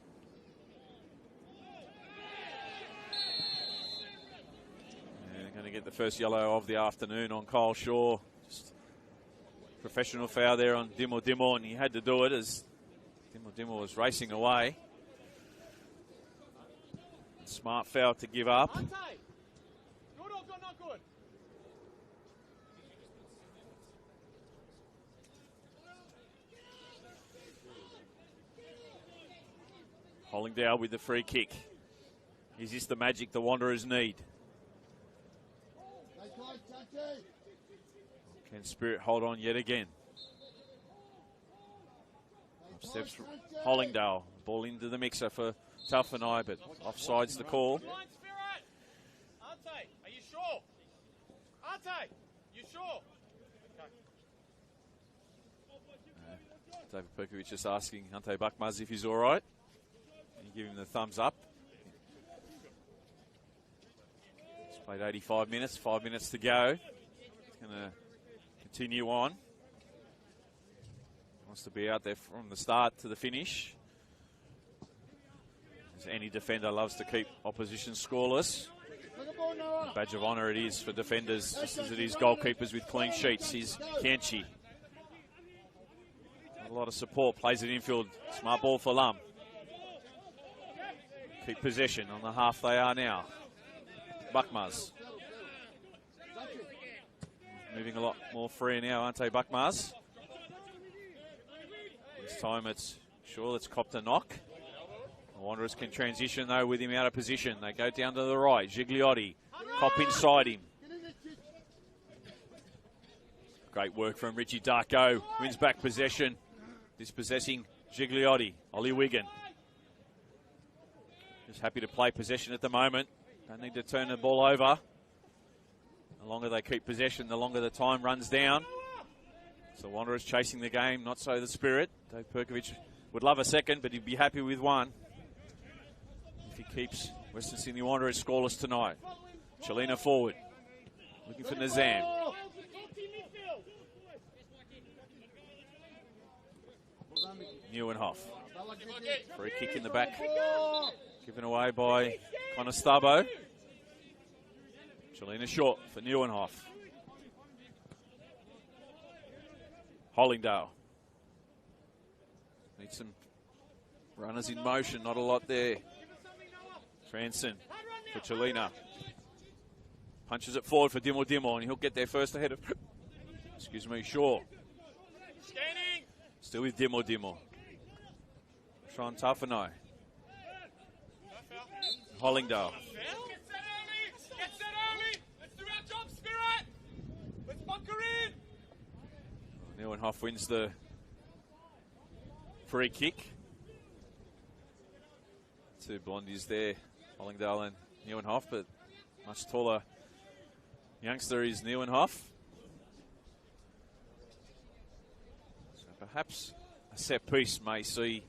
And they're going to get the first yellow of the afternoon on Kyle Shaw. Just professional foul there on Dimo, and he had to do it as Dimo was racing away. Smart foul to give up. Good or good, not good? Hollingdale with the free kick. Is this the magic the Wanderers need? Can Spirit hold on yet again? Up steps Hollingdale. Ball into the mixer for Taufanai, but offside's the call. Come on, Spirit! Ante, are you sure? Ante, you sure? David Perkovic just asking Ante Bakmaz if he's all right. You give him the thumbs up. He's played 85 minutes, 5 minutes to go. He's going to continue on. Wants to be out there from the start to the finish. As any defender loves to keep opposition scoreless. A badge of honour it is for defenders, just as it is goalkeepers with clean sheets. Here's Kanchi. A lot of support, plays it infield. Smart ball for Lum. Keep possession on the half they are now. Bakmaz. Moving a lot more free now, Ante Bakmaz. This time it's Shaw that's copped a knock. The Wanderers can transition though with him out of position. They go down to the right. Gigliotti, cop inside him. Great work from Richie Darko. Wins back possession. Dispossessing Gigliotti. Ollie Wigan. Just happy to play possession at the moment. Don't need to turn the ball over. The longer they keep possession, the longer the time runs down. So Wanderers chasing the game, not so the Spirit. Dave Perkovic would love a second, but he'd be happy with one if he keeps Western Sydney Wanderers scoreless tonight. Chelina forward, looking for Nazam. Neuenhoff. Free kick in the back, given away by Connor Starbo. Chelina short for Neuenhoff. Hollingdale. Need some runners in motion, not a lot there. Franson for Chelina. Punches it forward for Dimo, and he'll get there first ahead of, Shaw. Still with Dimo. Sean Taufanai. Hollingdale. Get set early! Let's do our job, Spirit! Let's bunker in! Neuenhoff wins the free kick. 2 blondies there, Hollingdale and Neuenhoff, but much taller youngster is Neuenhoff. So perhaps a set piece may see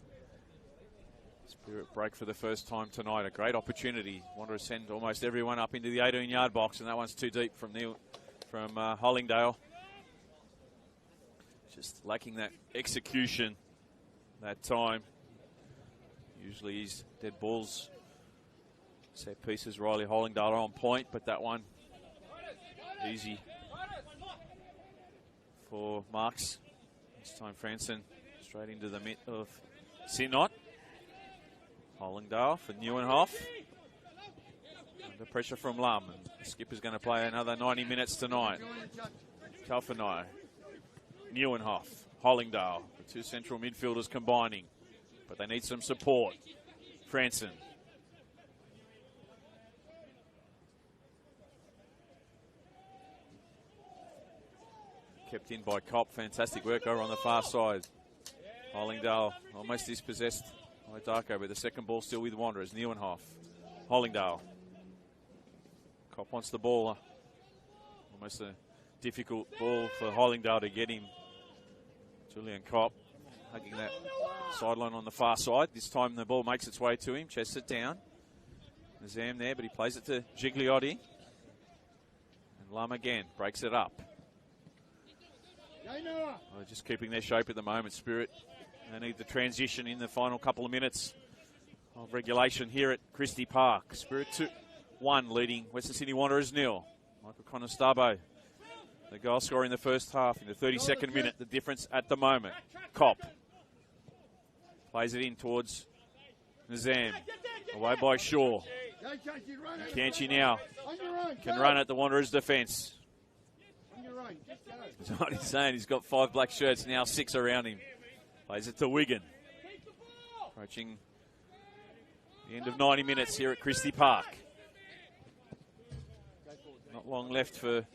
Spirit break for the first time tonight. A great opportunity. Wanderers send almost everyone up into the 18-yard box, and that one's too deep from Hollingdale. Just lacking that execution that time. Usually his dead balls, set pieces, Riley Hollingdale are on point, but that one easy for Marks. This time Franson straight into the mid of Sinot. Hollingdale for Neuenhoff. Under pressure from Lum. And the skipper's going to play another 90 minutes tonight. Taufanai. Neuenhoff. Hollingdale. The 2 central midfielders combining. But they need some support. Franson. Kept in by Kopp. Fantastic work over on the far side. Hollingdale almost dispossessed by Darko, but the second ball still with Wanderers. Neuenhoff. Hollingdale. Kopp wants the ball. Almost a difficult ball for Hollingdale to get him. Julian Kopp hugging that sideline on the far side. This time the ball makes its way to him. Chests it down. Nazam there, but he plays it to Gigliotti. And Lum again breaks it up. Well, just keeping their shape at the moment, Spirit. They need the transition in the final couple of minutes of regulation here at Christie Park. Spirit 2-1 leading Western Sydney Wanderers 0. Michael Conestabo, the goal scorer in the first half in the 32nd minute. The difference at the moment. Kopp plays it in towards Nizam. Away by Shaw. Kanchi now can run at the Wanderers' defence. He's not insane. He's got 5 black shirts, now 6 around him. Plays it to Wigan. Approaching the end of 90 minutes here at Christie Park. Not long left for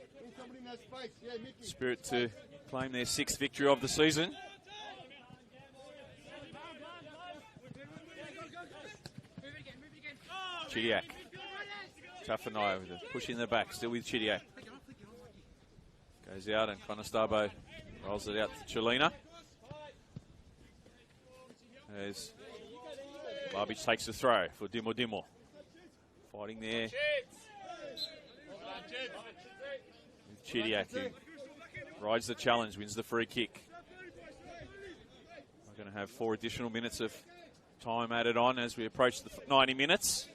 Spirit to claim their 6th victory of the season. Chidiac. Taffanai with a push in the back, still with Chidiac. Goes out and Conestabo rolls it out to Chelina. As Barbage takes the throw for Dimo. Fighting there. With Chidiac, who rides the challenge, wins the free kick. We're going to have 4 additional minutes of time added on as we approach the 90 minutes.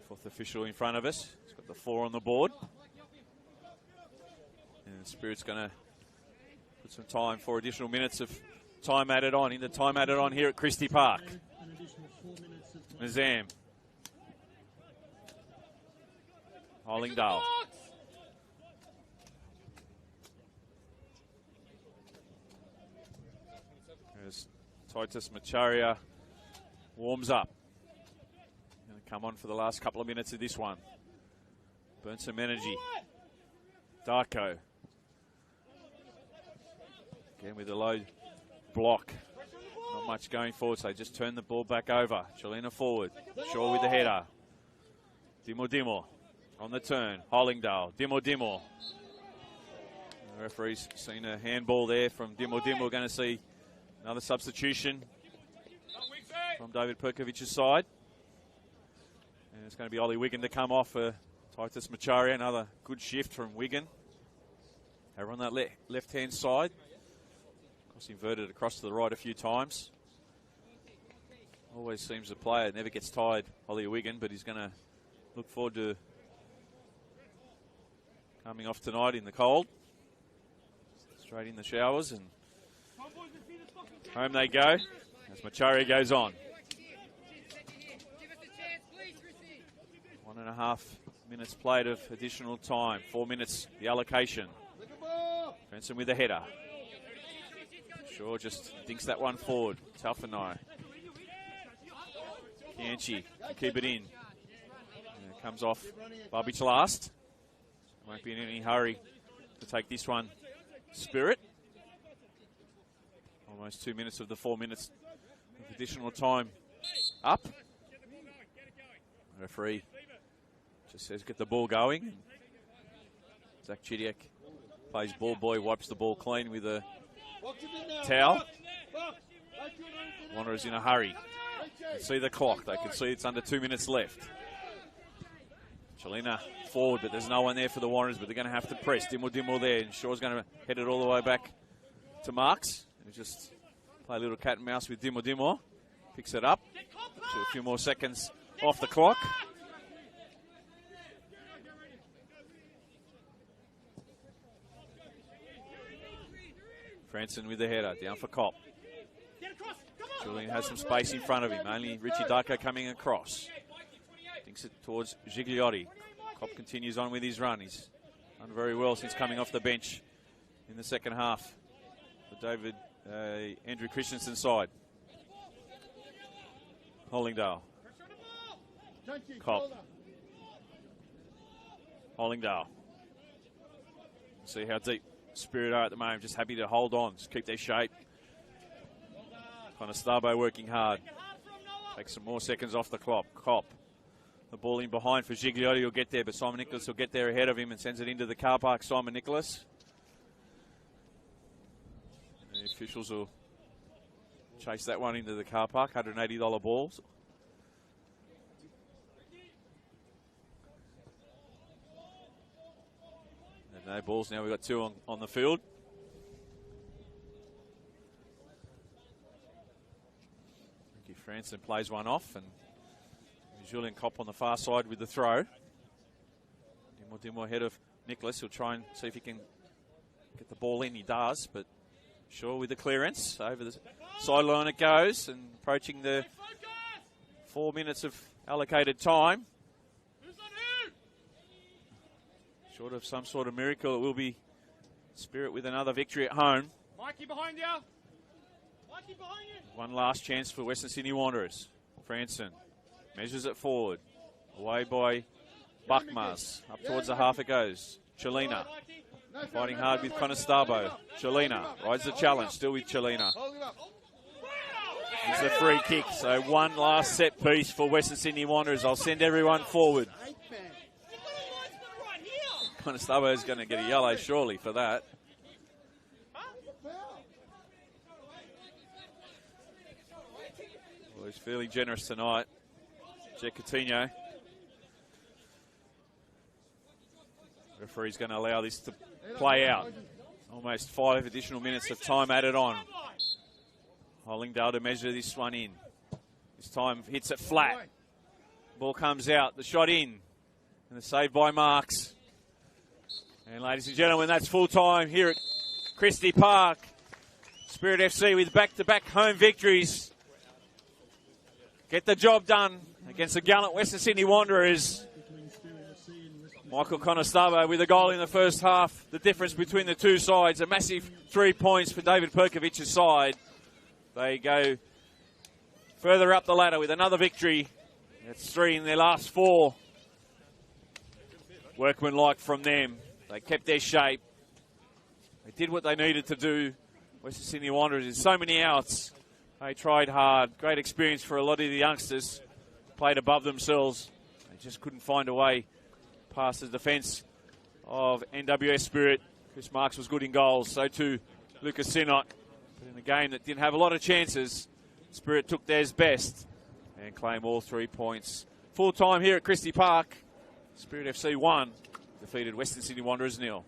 4th official in front of us. He's got the 4 on the board. And Spirit's going to put some time, 4 additional minutes of time added on. In the time added on here at Christie Park. Nizam. Hollingdale. As Titus Macharia warms up. Going to come on for the last couple of minutes of this one. Burn some energy. Darko. Again with a low block. Not much going forward, so they just turn the ball back over. Chelina forward. Shaw with the header. Dimo on the turn. Hollingdale. Dimo. The referee's seen a handball there from Dimo. We're going to see another substitution from David Perkovic's side. And it's going to be Ollie Wigan to come off for Titus Macharia. Another good shift from Wigan. Over on that left-hand side. Inverted across to the right a few times. Always seems a player, never gets tired, Ollie Wigan, but he's going to look forward to coming off tonight in the cold. Straight in the showers and home they go as Macharia goes on. 1.5 minutes played of additional time. 4 minutes the allocation. Benson with the header. Shaw just dinks that one forward. Taffanai. Kanchi keep it in. And it comes off Barbage last. Won't be in any hurry to take this one. Spirit. Almost 2 minutes of the 4 minutes of additional time up. Referee just says get the ball going. Zach Chidiac plays ball boy, wipes the ball clean with a towel. Wanderers in a hurry. You can see the clock. They can see it's under 2 minutes left. Chelina forward, but there's no one there for the Wanderers, but they're going to have to press. Dimo there, and Shaw's going to head it all the way back to Marks. And just play a little cat and mouse with Dimo. Picks it up. So a few more seconds off the clock. Franson with the header, down for Kopp. Julian has some space in front of him, only Richie Darko coming across. Thinks it towards Gigliotti. Kopp continues on with his run. He's done very well since coming off the bench in the second half. For Andrew Christensen's side. Hollingdale. Kopp. Hollingdale. See how deep Spirit are at the moment, just happy to hold on, just keep their shape. Conestabo working hard. Take some more seconds off the clock. Kopp. The ball in behind for Gigliotti, will get there, but Simon Nicholas will get there ahead of him and sends it into the car park. Simon Nicholas. The officials will chase that one into the car park, $180 balls. No balls now. We've got 2 on the field. Ricky Franson plays one off, and Julian Kopp on the far side with the throw. Dimo ahead of Nicholas. He'll try and see if he can get the ball in. He does, but Shaw with the clearance. Over the sideline it goes, and approaching the 4 minutes of allocated time. Short of some sort of miracle, it will be Spirit with another victory at home. Mikey behind you. Mikey behind you. One last chance for Western Sydney Wanderers. Franson measures it forward. Away by Buckmars. Up towards the half it goes. Chelina fighting hard with Conestabo. Chelina rides the challenge, still with Chelina. It's a free kick, so one last set piece for Western Sydney Wanderers. I'll send everyone forward. Conestabo is going to get a yellow surely for that. Well, he's feeling generous tonight. Jack Coutinho. Referee's going to allow this to play out. Almost 5 additional minutes of time added on. Hollingdale to measure this one in. This time hits it flat. Ball comes out. The shot in. And the save by Marks. And ladies and gentlemen, that's full time here at Christie Park. Spirit FC with back-to-back home victories. Get the job done against the gallant Western Sydney Wanderers. Michael Conestabo with a goal in the first half. The difference between the two sides, a massive 3 points for David Perkovic's side. They go further up the ladder with another victory. That's 3 in their last 4. Workmanlike from them. They kept their shape. They did what they needed to do. Western Sydney Wanderers in so many outs. They tried hard. Great experience for a lot of the youngsters. Played above themselves. They just couldn't find a way past the defence of NWS Spirit. Chris Marks was good in goals. So too Lucas Sinot. But in a game that didn't have a lot of chances, Spirit took theirs best and claimed all 3 points. Full time here at Christie Park. Spirit FC 1. Defeated Western Sydney Wanderers 0.